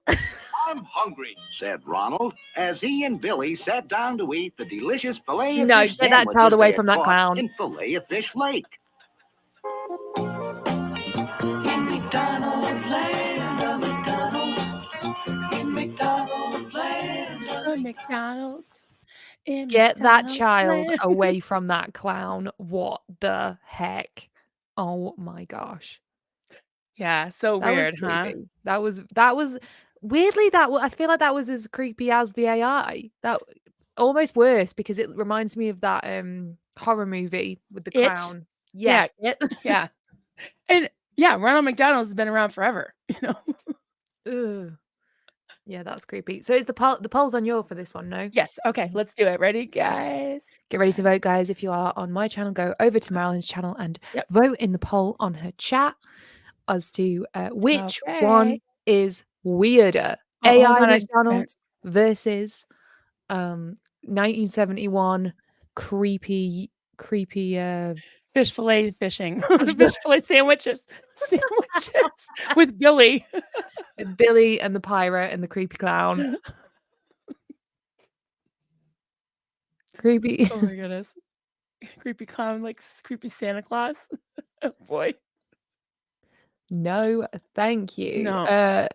I'm hungry. Said Ronald, as he and Billy sat down to eat the delicious filet of No, fish get that sandwiches child away they had from that caught clown. in Filet-O-Fish Lake. In McDonald land, the McDonald's. In McDonald land, The McDonald's. In Get that McDonald's child land. away from that clown. What the heck? Oh my gosh. Yeah, so That was weird, huh? creepy. That was weirdly I feel like that was as creepy as the AI. That almost worse, because it reminds me of that horror movie with the It? clown. Yes. Yeah, yeah. And yeah, Ronald McDonald's has been around forever, Ugh. Yeah, that's creepy. So is the poll's on your for this one, no? Yes. Okay, let's do it. Ready, guys? Get ready to vote, guys. If you are on my channel, go over to Marilyn's channel and vote in the poll on her chat as to which one Okay. is weirder. Oh, hold AI on, McDonald's versus 1971 creepy fish fillet fishing. Fish fillet sandwiches with Billy. Billy and the pirate and the creepy clown. Creepy. Oh my goodness. Creepy clown, like creepy Santa Claus. Oh boy. No, thank you. No.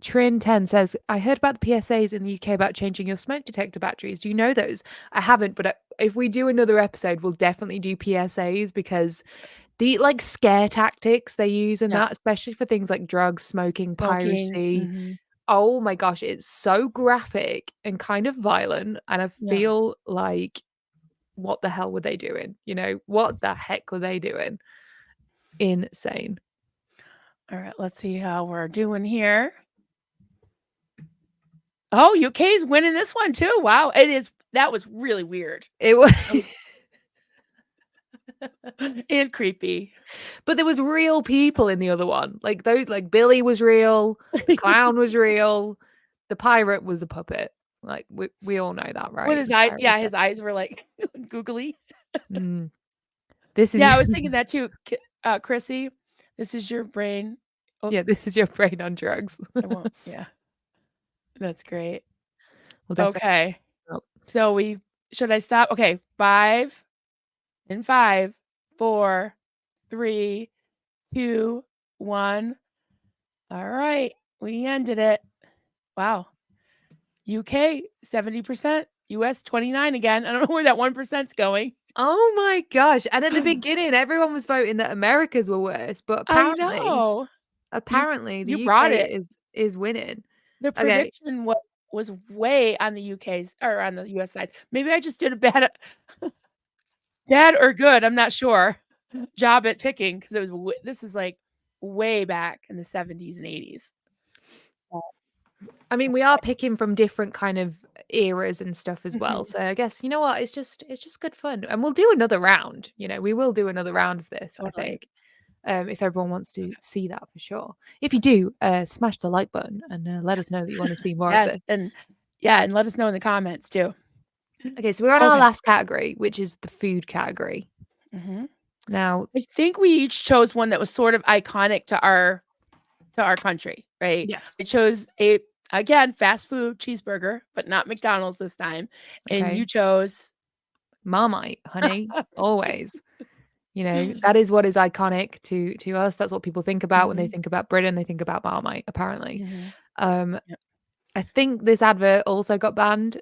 Trin10 says, I heard about the PSAs in the UK about changing your smoke detector batteries. Do you know those? I haven't, but if we do another episode, we'll definitely do PSAs because the like scare tactics they use in Yeah. that, especially for things like drugs, smoking, Smoking. piracy. Mhm. Oh my gosh, it's so graphic and kind of violent. And I Yeah. feel like, what the hell were they doing? You know, what the heck were they doing? Insane. All right, let's see how we're doing here. Oh, UK's winning this one too. Wow, that was really weird. It was and creepy. But there was real people in the other one. Like those, like Billy was real, the clown was real, the pirate was a puppet. Like we all know that, right? With his The eye, pirate yeah, was his eyes were like googly. This is Yeah, I was thinking that too, Chrissy. This is your brain. Oh, yeah, this is your brain on drugs. I won't. Yeah, that's great. We'll definitely Okay, so should I stop? Okay, 5 and 5, 4, 3, 2, 1. All right, we ended it. Wow. UK 70%, US 29 again. I don't know where that 1%'s going. Oh my gosh. And at the beginning, everyone was voting that America's were worse, but I apparently know. the You UK brought it. is winning. The Okay. prediction was way on the UK's or on the US side. Maybe I just did a bad or good, I'm not sure, job at picking because this is like way back in the 70s and 80s. I mean, we are picking from different kind of eras and stuff as well. So I guess, you know what, it's just good fun. And we'll do another round. You know, we will do another round of this, I Totally. think. If everyone wants to see that for sure. If you do, smash the like button and let us know that you want to see more of this. And let us know in the comments too. Okay, so we're on our last category, which is the food category. Mhm. Now, I think we each chose one that was sort of iconic to our country, right? Yes. I chose again fast food cheeseburger, but not McDonald's this time. And Okay. you chose Marmite, honey, always. You know, that is what is iconic to us. That's what people think about when they think about Britain. They think about Marmite, apparently. Yep. I think this advert also got banned.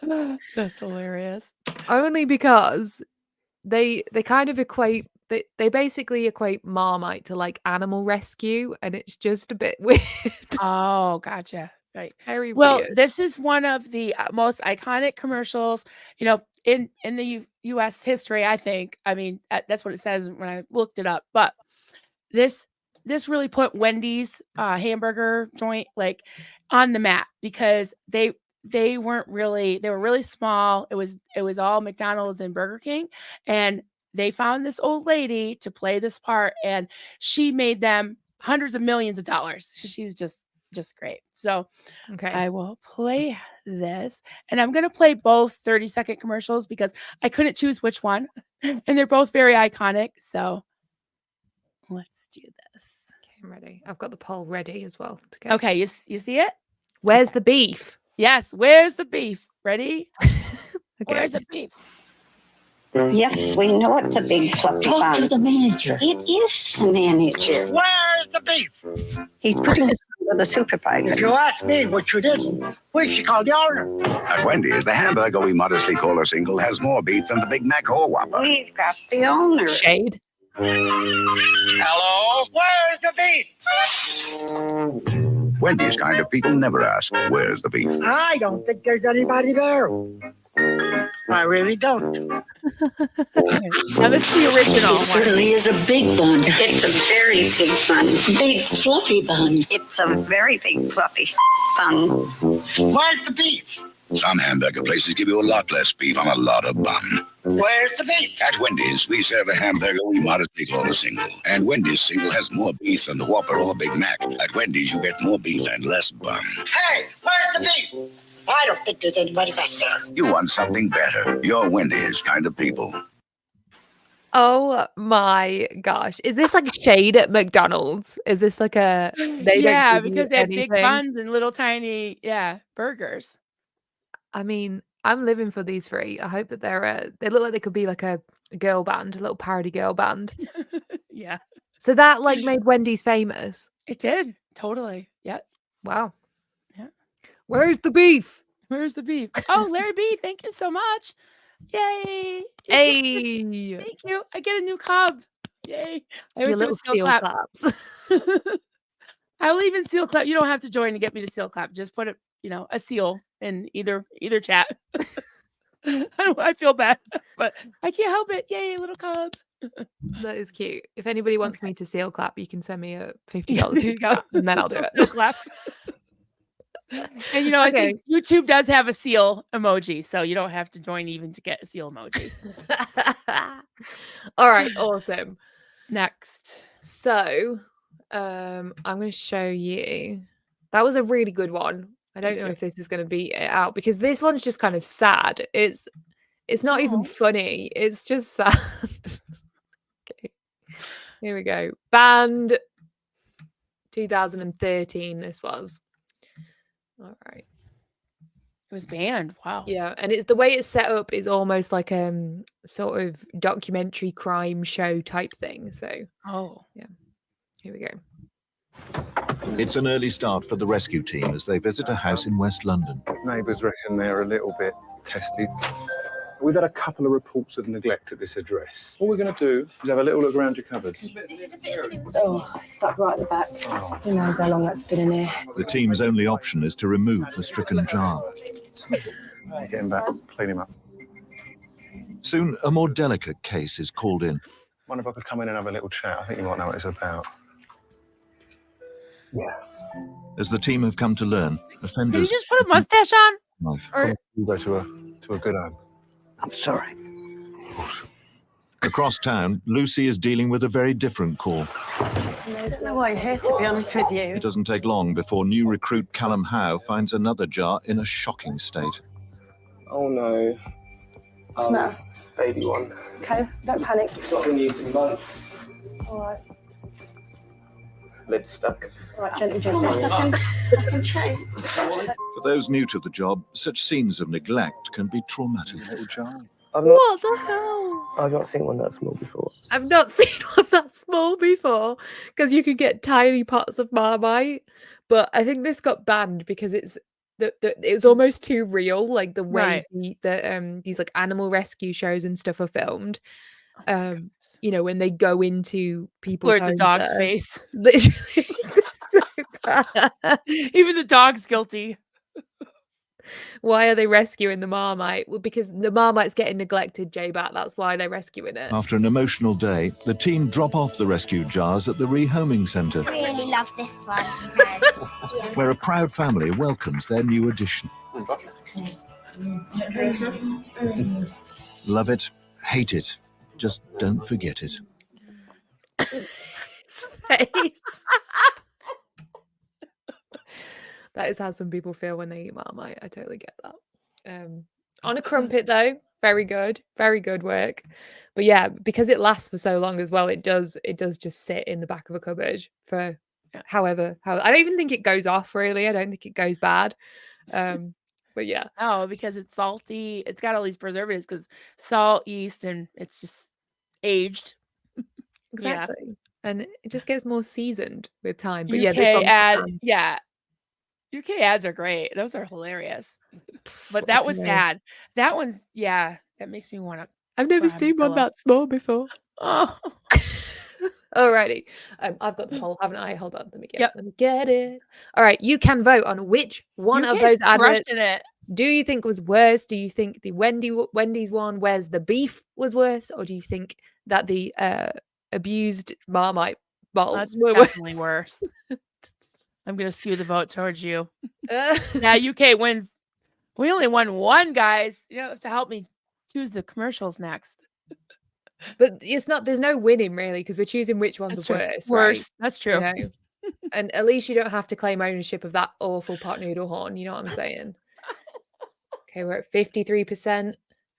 That's hilarious. Only because they kind of equate they basically equate Marmite to like animal rescue, and it's just a bit weird. Oh, gotcha. Right. Very Well, weird. this is one of the most iconic commercials, you know, in the U.S. history. I think. I mean, that's what it says when I looked it up. But this really put Wendy's hamburger joint like on the map because they were really small. It was all McDonald's and Burger King, and they found this old lady to play this part, and she made them hundreds of millions of dollars. She was just great. So Okay. I will play this, and I'm going to play both 30-second commercials because I couldn't choose which one, and they're both very iconic. So let's do this. Okay, I'm ready. I've got the poll ready as well to go. Okay, you see it? Where's the beef? Yes, where's the beef? Ready? Okay. Where's the beef? Yes, we know it's a big fluffy bun. Talk to the manager. It is the manager. Where's the beef? He's putting it with the supervisor. If you ask me what you did, we should call the owner. At Wendy's, the hamburger we modestly call a single has more beef than the Big Mac or Whopper. We've got the owner. Shade. Hello? Where's the beef? Wendy's kind of people never ask, where's the beef? I don't think there's anybody there. I really don't. Now this is the original It one. certainly is a big bun. It's a very big bun. Big fluffy bun. It's a very big fluffy bun. Where's the beef? Some hamburger places give you a lot less beef on a lot of bun. Where's the beef? At Wendy's, we serve a hamburger we modestly call a single. And Wendy's single has more beef than the Whopper or Big Mac. At Wendy's, you get more beef and less bun. Hey, where's the beef? I don't think there's anybody back there. You want something better. You're Wendy's kind of people. Oh my gosh. Is this like shade at McDonald's? Is this like a Yeah, don't give because you they have big anything? buns and little tiny burgers. I mean, I'm living for these three. I hope that they look like they could be like a girl band, a little parody girl band. Yeah. So that like made Wendy's famous. It did. Totally. Yep. Wow. Yeah. Where's the beef? Where's the beef? Oh, Larry B, thank you so much. Yay. Hey. Thank you. I get a new cub. Yay. I Your always do a little seal steel clap. claps. I will even seal clap. You don't have to join to get me to seal clap. Just put a seal in either chat. I feel bad, but I can't help it. Yay, little cub. That is cute. If anybody wants me to seal clap, you can send me a $50 There you go. and then I'll do it. Seal clap. And I think YouTube does have a seal emoji, so you don't have to join even to get a seal emoji. All right, awesome. Next. So, I'm going to show you. That was a really good one. I don't know if this is going to beat it out because this one's just kind of sad. It's not even funny. It's just sad. Okay. Here we go. Banned 2013 this was. All right. It was banned. Wow. Yeah, and it's the way it's set up is almost like sort of documentary crime show type thing. So yeah. Here we go. It's an early start for the rescue team as they visit a house in West London. Neighbours reckon they're a little bit testy. We've had a couple of reports of neglect at this address. All we're going to do is have a little look around your cupboards. Oh, stuck right at the back. Who knows how long that's been in here. The team's only option is to remove the stricken jar. Get him back, clean him up. Soon, a more delicate case is called in. Wonder if I could come in and have a little chat. I think you might know what it's about. Yeah. As the team have come to learn, Did offenders... you just put a mustache on? Knife. Or You go to a good home. I'm sorry. Across town, Lucy is dealing with a very different call. I don't know why you're here, to be honest with you. It doesn't take long before new recruit Callum Howe finds another jar in a shocking state. Oh no. What's the matter? It's a baby one. Okay, don't panic. It's not been used in months. All right. Lid's stuck. All right, gently. I can change. For those new to the job, such scenes of neglect can be traumatic. I've not, What the hell? I've not seen one that small before. I've not seen one that small before because you could get tiny pots of Marmite, but I think this got banned because it was almost too real, like the way these like animal rescue shows and stuff are filmed. When they go into people's blurred the homes dog's there. face. Literally, it's so bad. Even the dog's guilty. Why are they rescuing the Marmite? Well, because the Marmite's getting neglected, J-Bat. That's why they're rescuing it. After an emotional day, the team drop off the rescued jars at the rehoming centre, Really love this one. where a proud family welcomes their new addition. Love it, hate it, just don't forget it. His face. That is how some people feel when they eat Marmite. I totally get that. On a crumpet though, very good work. But yeah, because it lasts for so long as well, it does just sit in the back of a cupboard for however. I don't even think it goes off really. I don't think it goes bad. But yeah. No, because it's salty. It's got all these preservatives because salt, yeast, and it's just aged. Exactly. And it just gets more seasoned with time. But UK yeah, this one's ad, UK ads are great. Those are hilarious. But that was sad. That one's that makes me want to. I've never seen one that small before. Oh. Alrighty. I've got the poll, haven't I? Hold on. Let me get it. All right. You can vote on which one of those adverts do you think was worse? Do you think the Wendy's one, Where's the Beef, was worse? Or do you think that the abused Marmite bottles were definitely worse? I'm going to skew the vote towards you. Yeah, UK wins. We only won one, guys. To help me choose the commercials next. But there's no winning really because we're choosing which one's the worst. Right? That's true. And at least you don't have to claim ownership of that awful pot noodle horn. You know what I'm saying? Okay, we're at 53%.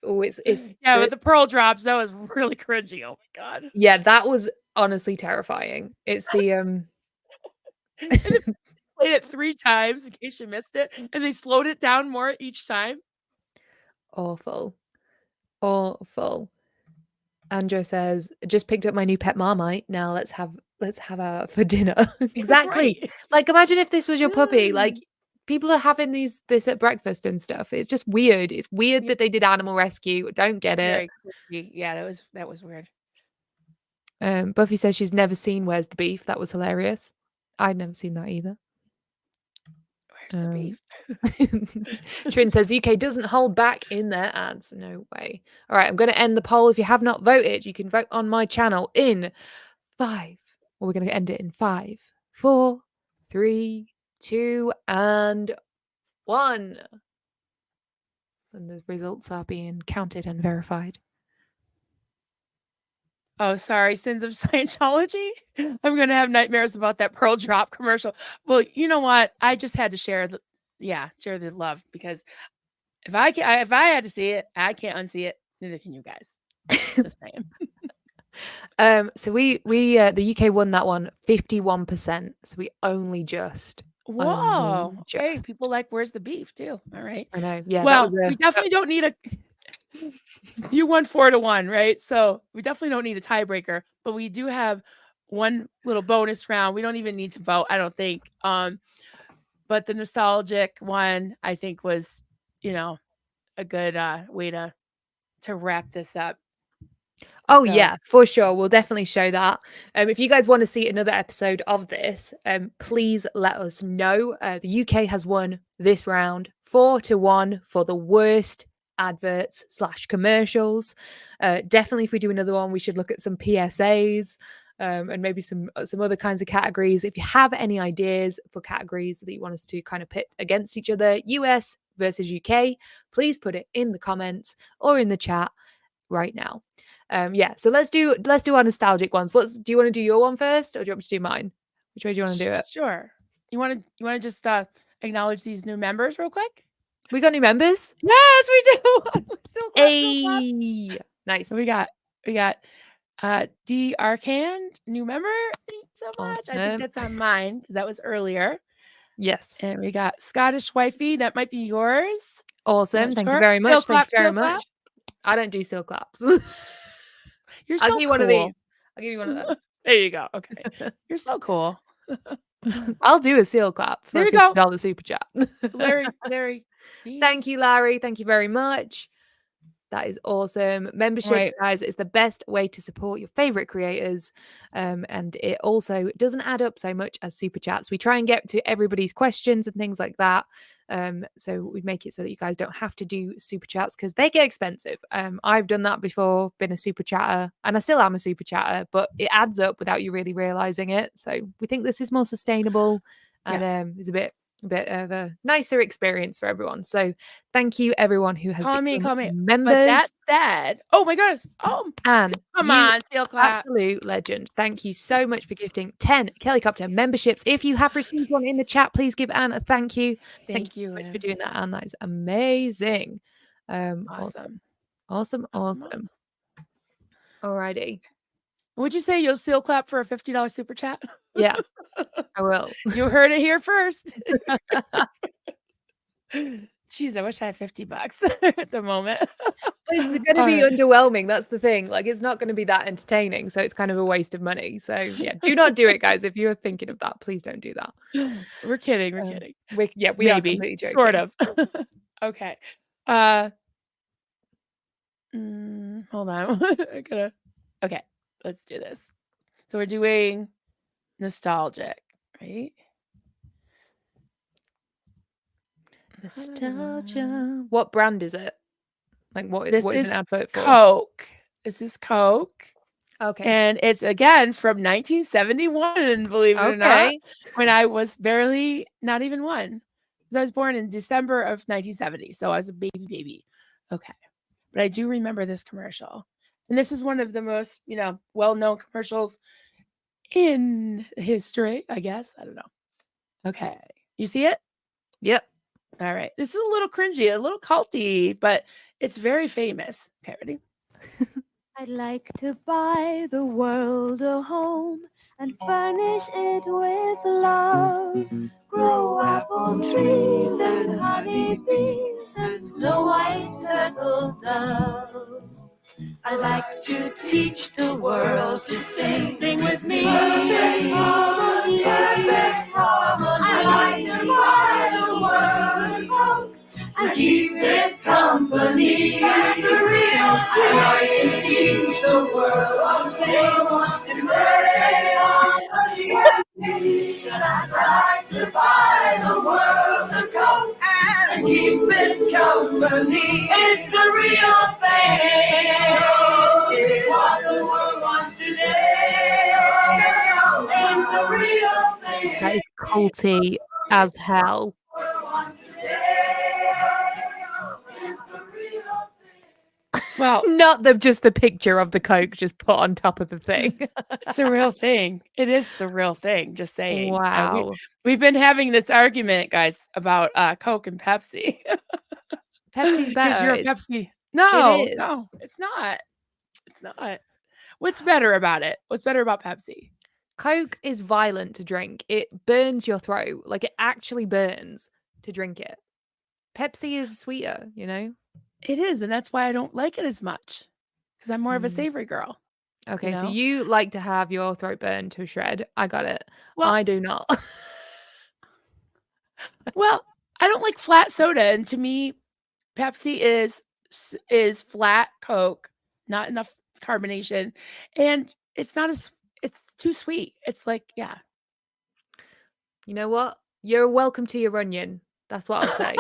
Oh, it's but the pearl drops, that was really cringy. Oh my god. Yeah, that was honestly terrifying. It's the played it 3 times in case you missed it, and they slowed it down more each time. Awful. Andrew says, just picked up my new pet Marmite. Now let's have her for dinner. Exactly. Right. Like, imagine if this was your puppy. Like, people are having this at breakfast and stuff. It's just weird. It's weird that they did animal rescue. Don't get it. Very creepy. Yeah, that was weird. Buffy says she's never seen Where's the Beef. That was hilarious. I'd never seen that either. Where's the beef? Trin says UK doesn't hold back in their ads. No way. All right, I'm going to end the poll. If you have not voted, you can vote on my channel in 5. Well, we're going to end it in 5, 4, 3, 2, and 1. And the results are being counted and verified. Oh, sorry, Sins of Scientology. I'm gonna have nightmares about that Pearl Drop commercial. Well, you know what? I just had to share the love, because if I had to see it, I can't unsee it. Neither can you guys. Just saying. So we the UK won that one 51%. So we only just. Whoa. Hey, people like Where's the Beef too. All right. I know. Yeah. Well, we definitely don't need a. You won 4-1, right? So we definitely don't need a tiebreaker, but we do have one little bonus round. We don't even need to vote, I don't think. But the nostalgic one, I think, was, a good way to wrap this up. Oh, yeah, for sure. We'll definitely show that. If you guys want to see another episode of this, please let us know. The UK has won this round 4-1 for the worst adverts / commercials. Definitely, if we do another one, we should look at some PSAs and maybe some other kinds of categories. If you have any ideas for categories that you want us to kind of pit against each other, US versus UK, please put it in the comments or in the chat right now. So let's do our nostalgic ones. Do you want to do your one first, or do you want me to do mine? Which way do you want to do it? Sure. You want to just acknowledge these new members real quick? We got new members? Yes, we do. Hey, nice. We got D Arcan, new member. Thanks so much. Awesome. I think that's on mine because that was earlier. Yes. And we got Scottish Wifey. That might be yours. Awesome. Thank you very much. Thank you very much. I don't do seal claps. You're so I'll give you one of these. I'll give you one of them. There you go. Okay. You're so cool. I'll do a seal clap for there a $50 super chat. Larry. Thank you, Larry. Thank you very much. That is awesome. Memberships, guys, is the best way to support your favorite creators. And it also doesn't add up so much as super chats. We try and get to everybody's questions and things like that. So we make it so that you guys don't have to do super chats because they get expensive. I've done that before, been a super chatter, and I still am a super chatter, but it adds up without you really realizing it. So we think this is more sustainable and is a bit of a nicer experience for everyone. So thank you everyone who has become members. But that said, oh my goodness. Oh, and come on, seal clap. Absolute legend. Thank you so much for gifting 10 Kellycopter memberships. If you have received one in the chat, please give Anne a thank you. Thank you so much for doing that, Anne. That is amazing. Awesome. Alrighty. Would you say you'll seal clap for a $50 super chat? Yeah, I will. You heard it here first. Jeez, I wish I had $50 at the moment. It's going to be underwhelming. That's the thing. Like, it's not going to be that entertaining. So it's kind of a waste of money. So yeah, do not do it, guys. If you're thinking of that, please don't do that. We're kidding. We're kidding. We Maybe, are completely joking. Sort of. Okay. Hold on. Okay, let's do this. So we're doing nostalgic, right? Nostalgia. What brand is it? Like what is an advert for? Coke. This is Coke. Okay. And it's again from 1971, believe it or not, when I was barely not even one. Because I was born in December of 1970. So I was a baby. Okay. But I do remember this commercial. And this is one of the most, well-known commercials in history, I guess. I don't know. Okay. You see it? Yep. All right. This is a little cringy, a little culty, but it's very famous. Okay, ready? I'd like to buy the world a home and furnish it with love. Grow apple trees and honey bees and snow white turtle doves. I'd like to teach the world to sing. Sing with me. Perfect harmony. Perfect harmony. I like to buy the world a Coke and keep it company. That's the real thing. I like to teach the world to sing. Perfect harmony. And I'd like to buy the world a Coke and keep it company. It's the real thing. It's what the world wants today. It's the real thing. That is culty as hell. Well, Not just the picture of the Coke just put on top of the thing. it's the real thing. It is the real thing. Just saying. Wow. We've been having this argument, guys, about Coke and Pepsi. Pepsi's Because better. you're a It's- Pepsi. No, is. no, it's not. It's not. What's better about it? What's better about Pepsi? Coke is violent to drink. It burns your throat. Like, it actually burns to drink it. Pepsi is sweeter, you know? It is, and that's why I don't like it as much. Because I'm more of a Mm. savory girl. Okay, so know? you like to have your throat burned to a shred. I got it. Well- I do not. Well, I don't like flat soda, and to me, Pepsi is flat Coke, not enough carbonation, and it's not as it's too sweet. It's like, yeah. You know what? You're welcome to your onion. That's what I'll say.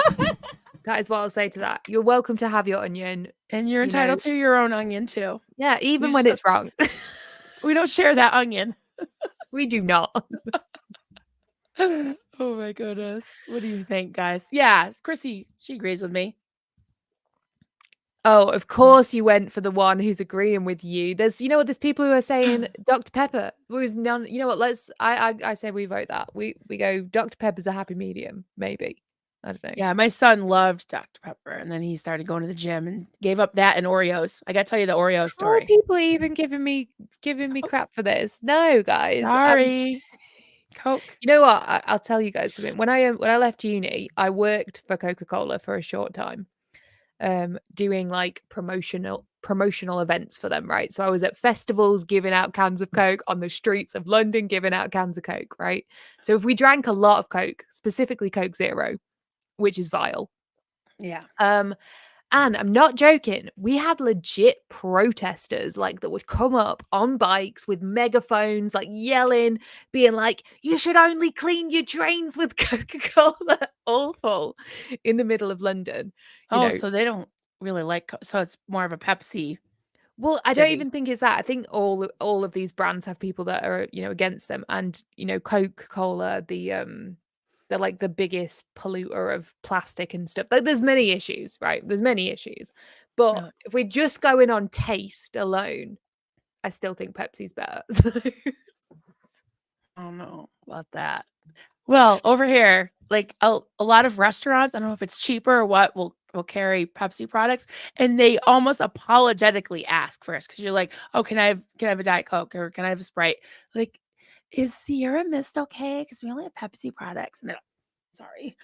That is what I'll say to that. You're welcome to have your onion. And you're You know- entitled to your own onion too. Yeah, even We when just it's wrong. We don't share that onion. We do not. Oh my goodness. What do you think, guys? Yeah, Chrissy, she agrees with me. Oh, of course you went for the one who's agreeing with you. There's, you know what, there's people who are saying Dr. Pepper was none. You know what? I say we vote that. We go Dr. Pepper's a happy medium, maybe. I don't know. Yeah, my son loved Dr. Pepper, and then he started going to the gym and gave up that and Oreos. I gotta tell you the Oreo How are story. people even giving me crap for this? No, guys. Sorry. Coke. You know what? I'll tell you guys something. When I left uni, I worked for Coca-Cola for a short time, doing like promotional events for them, right? So I was at festivals giving out cans of Coke, on the streets of London giving out cans of Coke, right? So if we drank a lot of Coke, specifically Coke Zero, which is vile, Yeah. and I'm not joking, we had legit protesters like that would come up on bikes with megaphones, like yelling, being like, you should only clean your drains with Coca-Cola. Awful. In the middle of London. You Oh, know. so they don't really like so it's more of a Pepsi. Well, I don't city. even think it's that. I think all of these brands have people that are, you know, against them. And, you know, Coca-Cola, they're like the biggest polluter of plastic and stuff. Like, there's many issues, right? There's many issues. But Yeah. if we're just going on taste alone, I still think Pepsi's better. So I don't know about that. Well, over here, like a lot of restaurants, I don't know if it's cheaper or what, will carry Pepsi products, and they almost apologetically ask first because you're like, oh, can I have a Diet Coke or can I have a Sprite? Like, is Sierra Mist okay? Because we only have Pepsi products. And they're like, sorry,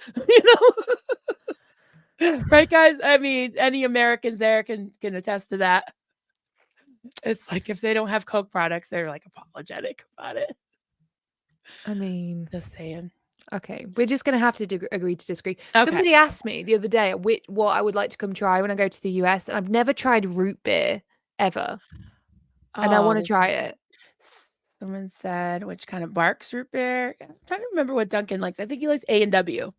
you know, right, guys? I mean, any Americans there can attest to that. It's like if they don't have Coke products, they're like apologetic about it. I mean, Just saying. okay, we're just going to have to agree to disagree. Okay. Somebody asked me the other day what I would like to come try when I go to the US, and I've never tried root beer ever, and I want to this try is- it. Someone said, which kind of barks root beer? I'm trying to remember what Duncan likes. I think he likes A&W.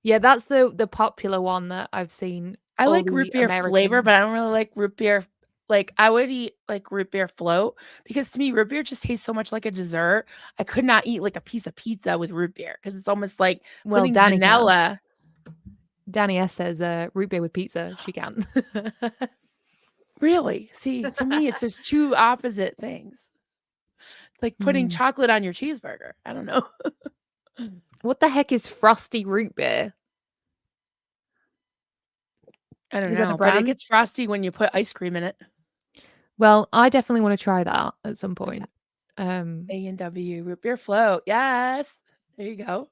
Yeah, that's the popular one that I've seen. I all like the root beer flavor, American- but I don't really like root beer. Like, I would eat like root beer float because to me, root beer just tastes so much like a dessert. I could not eat like a piece of pizza with root beer because it's almost like Well, putting Danny can. vanilla. Danny S says root beer with pizza. She can. Really? See, to me, it's just two opposite things. It's like putting chocolate on your cheeseburger. I don't know. What the heck is frosty root beer? I don't Is that a know, but it brand? gets frosty when you put ice cream in it. Well, I definitely want to try that at some point. A&W root beer float. Yes. There you go.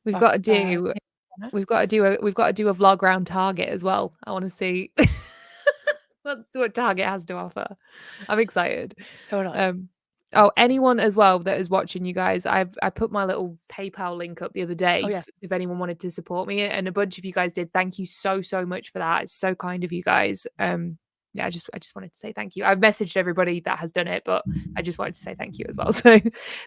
We've Fuck got to that. do Yeah. we've got to do a vlog around Target as well. I want to see what Target has to offer. I'm excited. Totally. Oh, anyone as well that is watching, you guys, I put my little PayPal link up the other day Oh, yes. if anyone wanted to support me, and a bunch of you guys did. Thank you so much for that. It's so kind of you guys. Yeah, I just wanted to say thank you. I've messaged everybody that has done it, but I just wanted to say thank you as well. So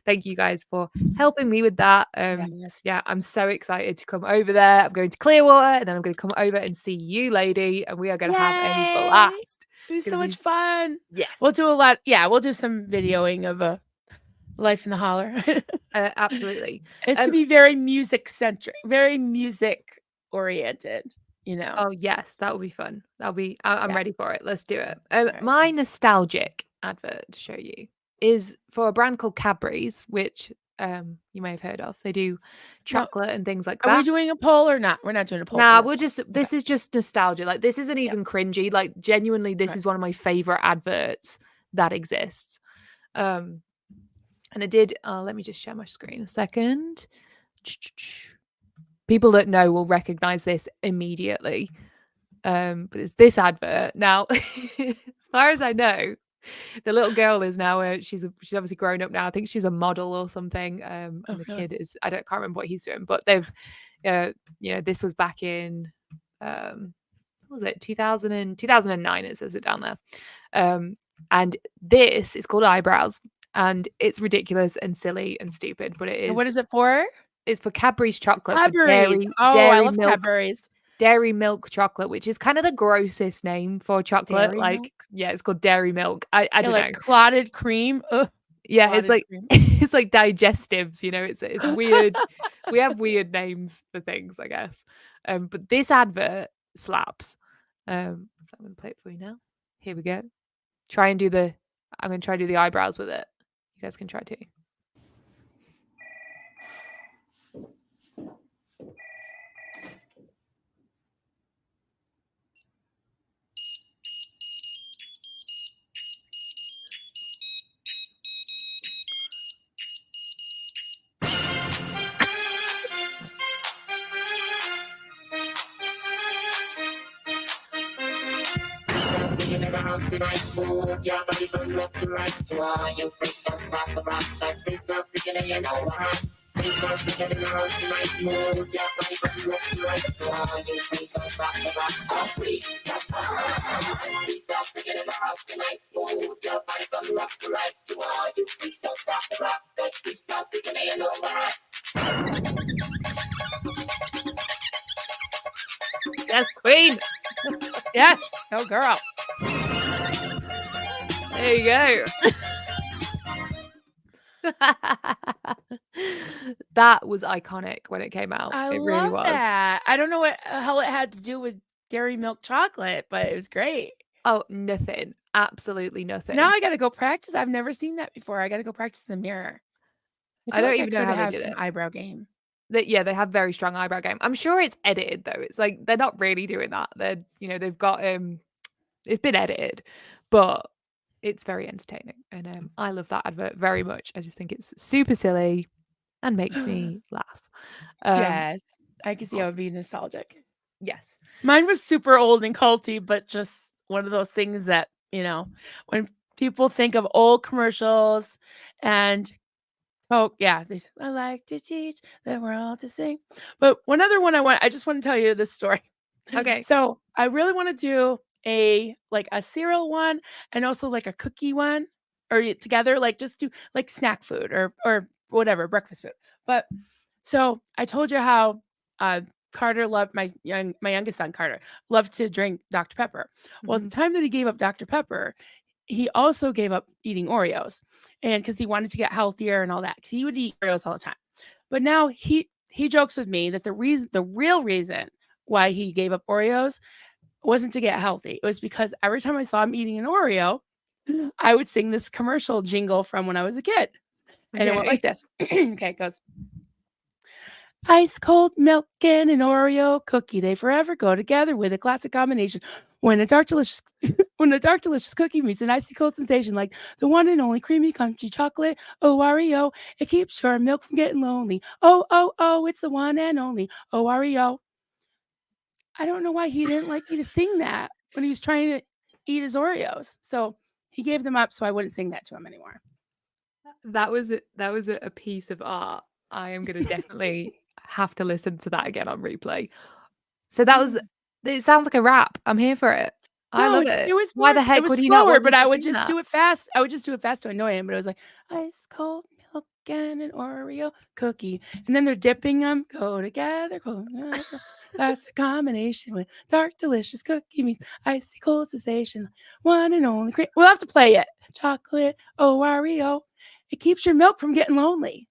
thank you guys for helping me with that. Yes. Yeah, I'm so excited to come over there. I'm going to Clearwater, and then I'm going to come over and see you, lady, and we are going to have a Yay! blast. It's gonna be so Gonna much fun. Yes. We'll do a lot. Yeah, we'll do some videoing of life in the holler. Absolutely. It's gonna be very music centric, very music oriented. Oh yes, that will be fun. That'll be. I'm Yeah. ready for it. Let's do it. right. My nostalgic advert to show you is for a brand called Cadbury's, which you may have heard of. They do chocolate and things like Are we that. doing a poll or not? We're not doing a poll. Nah, for we're this just. This is just nostalgia. Like this isn't even cringy. Like genuinely, this is one of my favorite adverts that exists. And I did. Let me just share my screen a second. People that know will recognize this immediately. But it's this advert. Now, as far as I know, the little girl is now she's obviously grown up now. I think she's a model or something. And the really? kid is can't remember what he's doing, but they've this was back in what was it 2009, it says it down there. And this is called Eyebrows, and it's ridiculous and silly and stupid, but it is. And what is it for? It's for Cadbury's chocolate. Cadbury's. For Oh, dairy I love milk. Cadbury's. Dairy milk chocolate, which is kind of the grossest name for chocolate. Dairy like, milk? yeah, it's called dairy milk. I don't like know. clotted cream. Ugh. Yeah, it's Clotted like cream. it's like digestives. It's weird. We have weird names for things, I guess. But this advert slaps. So I'm going to play it for you now. Here we go. I'm going to try to do the eyebrows with it. You guys can try too. Yes, queen. Yes, go girl. There you go. That was iconic when it came out. I It really love was. that. I don't know what the hell it had to do with dairy milk chocolate, but it was great. Oh, nothing. Absolutely nothing. Now I got to go practice. I've never seen that before. I got to go practice in the mirror. I don't even know how they did some it. eyebrow game. They have very strong eyebrow game. I'm sure it's edited though. It's like they're not really doing that. They've got it's been edited, but it's very entertaining, and I love that advert very much. I just think it's super silly and makes me laugh. Yes, I can see how it would be nostalgic. Yes, mine was super old and culty, but just one of those things that when people think of old commercials and yeah, they say, I like to teach the world to sing. But one other one I just want to tell you this story. Okay. So I really want to do a cereal one and also like a cookie one, or together, like just do like snack food or whatever, breakfast food. But so I told you how Carter loved my youngest son, Carter, loved to drink Dr. Pepper. Well, at the time that he gave up Dr. Pepper, he also gave up eating Oreos, and because he wanted to get healthier and all that, because he would eat Oreos all the time. But now he jokes with me that the real reason why he gave up Oreos wasn't to get healthy. It was because every time I saw him eating an Oreo, I would sing this commercial jingle from when I was a kid, and it went like this. Okay, it goes. Ice cold milk and an Oreo cookie, they forever go together with a classic combination. When a dark delicious cookie meets an icy cold sensation like the one and only creamy crunchy chocolate Oreo, it keeps your milk from getting lonely. Oh, oh, oh, it's the one and only Oreo. I don't know why he didn't like me to sing that when he was trying to eat his Oreos. So he gave them up so I wouldn't sing that to him anymore. That was a piece of art. I am gonna definitely have to listen to that again on replay. So that was. It sounds like a rap. I'm here for it. I No, love it. it was Why more, the it heck was would he not slower, want you but I to would sing just that? do it fast. I would just do it fast to annoy him. But it was like ice cold milk and an Oreo cookie, and then they're dipping them. Go together, that's a combination with dark, delicious cookie meets icy cold sensation. One and only cream. We'll have to play it. Chocolate Oreo. It keeps your milk from getting lonely.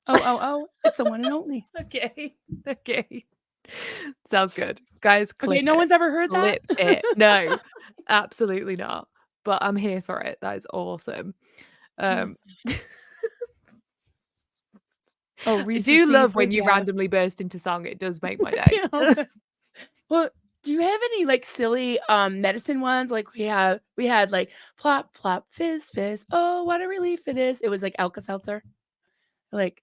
Oh, it's the one and only. Okay. Okay. Sounds good. Guys, Okay, clip no it. one's ever heard that? Clip it. No, absolutely not. But I'm here for it. That is awesome. Oh, I Reese's do love when Pieces, you yeah. randomly burst into song. It does make my day. Well, do you have any like silly medicine ones? Like we had like plop plop fizz fizz. Oh, what a relief it is. It was like Alka-Seltzer. Like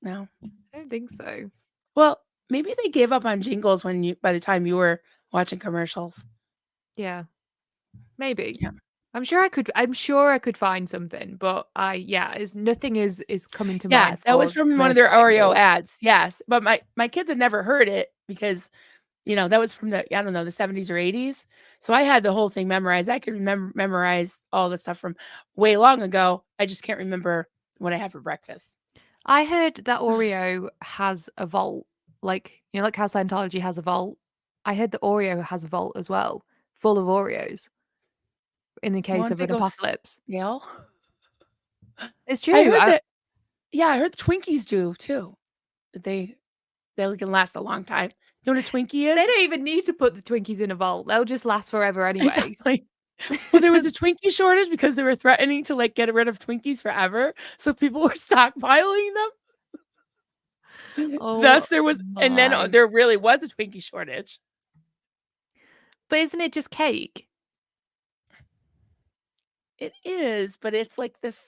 no. I don't think so. Well, maybe they gave up on jingles by the time you were watching commercials. Yeah. Maybe. Yeah. I'm sure I could find something, but nothing is coming to Yeah, mind. that was for from one of their commercial Oreo jingles. ads. Yes, but my kids had never heard it because that was from the, I don't know, the 70s or 80s. So I had the whole thing memorized. I could memorize all the stuff from way long ago. I just can't remember what I had for breakfast. I heard that Oreo has a vault, like like how Scientology has a vault. I heard that Oreo has a vault as well, full of Oreos. In the case Won't of they an go apocalypse, Yeah. it's true. I heard that. Yeah, I heard the Twinkies do too. That they can last a long time. You know what a Twinkie is? They don't even need to put the Twinkies in a vault. They'll just last forever anyway. Exactly. Well, there was a Twinkie shortage because they were threatening to like get rid of Twinkies forever. So people were stockpiling them. Oh, Thus there was, and then my. there really was a Twinkie shortage. But isn't it just cake? It is, but it's like this,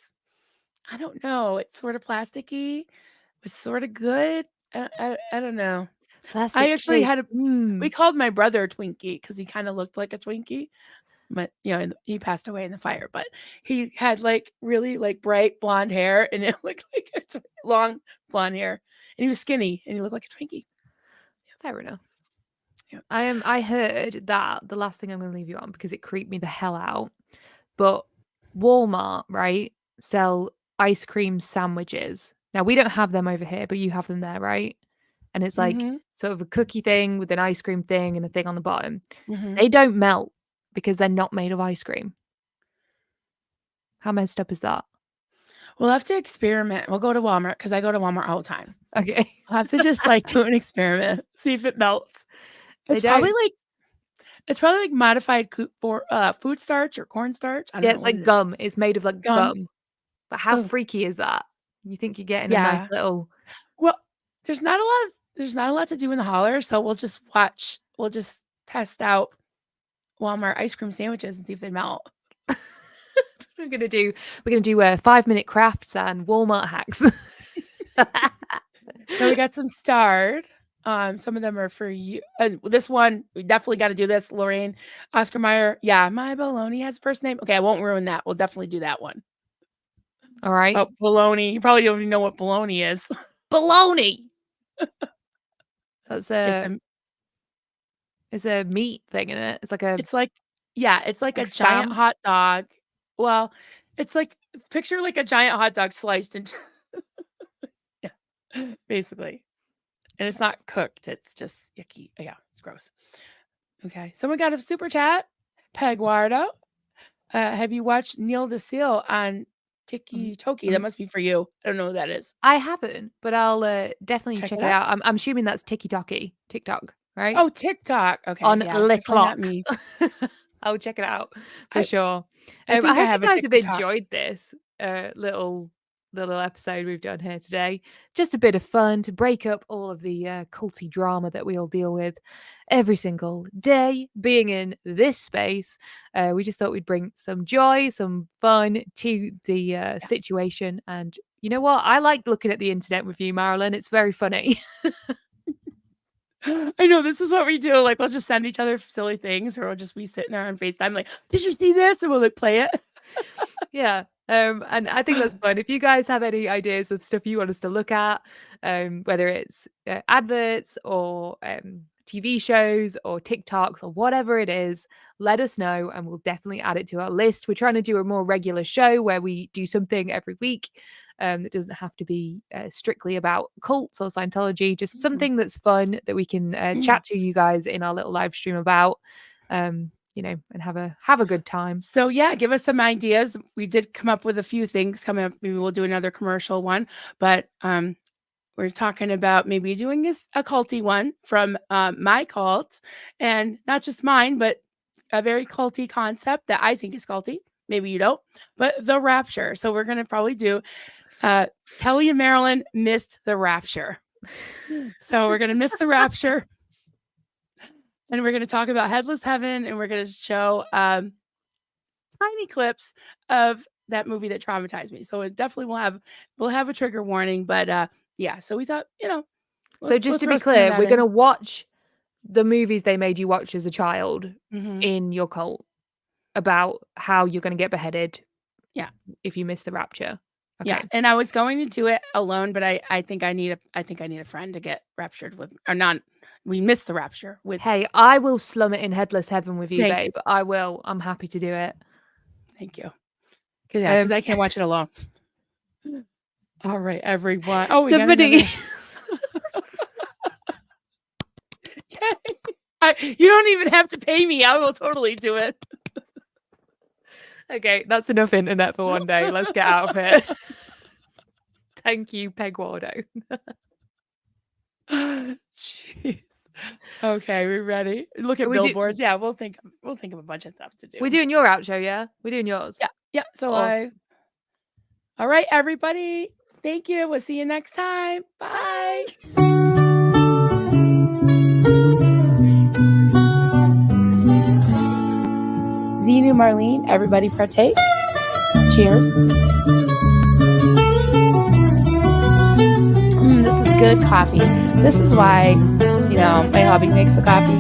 I don't know. It's sort of plasticky. It's sort of good. I don't know. Plastic I actually cake. had we called my brother a Twinkie because he kind of looked like a Twinkie. But he passed away in the fire. But he had like really like bright blonde hair, and it looked like it's long blonde hair, and he was skinny, and he looked like a Twinkie. Fair enough. Yeah. I heard that the last thing I'm going to leave you on because it creeped me the hell out. But Walmart, right, sell ice cream sandwiches. Now we don't have them over here, but you have them there, right? And it's like Mhm. sort of a cookie thing with an ice cream thing and a thing on the bottom. Mhm. They don't melt because they're not made of ice cream. How messed up is that? We'll have to experiment. We'll go to Walmart because I go to Walmart all the time. Okay. I'll have to just like do an experiment, see if it melts. They It's probably don't. like modified food starch or cornstarch. I don't Yeah, know it's what like it is. gum. It's made of like Gum. gum. But how Ugh. freaky is that? You think you're getting a nice Yeah. little. Well, there's not a lot to do in the holler, so we'll just test out Walmart ice cream sandwiches and see if they melt. We're gonna do 5-minute crafts and Walmart hacks. So we got some starred. Some of them are for you. This one, we definitely got to do this. Lorraine, Oscar Mayer. Yeah, my baloney has a first name. Okay, I won't ruin that. We'll definitely do that one. All right. Oh, baloney. You probably don't even know what baloney is. Baloney. That's It's a meat thing in it. It's like a it's like a like giant spam? hot dog. Well, it's like picture like a giant hot dog sliced into yeah, basically. And it's not cooked. It's just yucky. Yeah, it's gross. Okay. Someone got a super chat. Pegwardo. Have you watched Neil the Seal on Tiki Toki? That must be for you. I don't know who that is. I haven't, but I'll definitely Check check it it out. I'm assuming that's TikTok, right? Oh, TikTok. Okay. On yeah, Le definitely Clock. not me. I'll check it out for sure. I think I hope have you a guys have TikTok. enjoyed this little episode we've done here today. Just a bit of fun to break up all of the culty drama that we all deal with every single day being in this space. We just thought we'd bring some joy, some fun to the situation. And you know what? I like looking at the internet with you, Marilyn. It's very funny. I know this is what we do. Like we'll just send each other silly things, or we'll just be sitting there on FaceTime, like, did you see this? And we'll like play it. Yeah. And I think that's fun. If you guys have any ideas of stuff you want us to look at, whether it's adverts or TV shows or TikToks or whatever it is, let us know and we'll definitely add it to our list. We're trying to do a more regular show where we do something every week. That doesn't have to be strictly about cults or Scientology, just something that's fun that we can chat to you guys in our little live stream about. And have a good time. So yeah, give us some ideas. We did come up with a few things coming up. Maybe we'll do another commercial one, but we're talking about maybe doing a culty one from my cult, and not just mine, but a very culty concept that I think is culty. Maybe you don't, but the rapture. So we're going to probably do Kelly and Marilyn missed the rapture. So we're going to miss the rapture. And we're going to talk about Headless Heaven, and we're going to show tiny clips of that movie that traumatized me. So it definitely we'll have a trigger warning, but yeah. So we thought, So just to be clear, we're going to watch the movies they made you watch as a child in your cult about how you're going to get beheaded. Yeah, if you miss the rapture. Okay. Yeah, and I was going to do it alone, but I think I need a friend to get raptured with, or not. We missed the rapture with. Hey, I will slum it in Headless Heaven with you, Thank babe. I will. I'm happy to do it. Thank you. Because I can't watch it alone. All right, everyone. Oh, somebody. You don't even have to pay me. I will totally do it. Okay, that's enough internet for one day. Let's get out of here. Thank you, Peg Wardo. Jeez. Okay, we ready? Look at billboards. Yeah, we'll think of a bunch of stuff to do. We're doing your outro, yeah? We're doing yours. Yeah. So awesome. All right, everybody. Thank you. We'll see you next time. Bye. Xenu, Marlene, everybody partake. Cheers. This is good coffee. This is why, my hubby makes the coffee.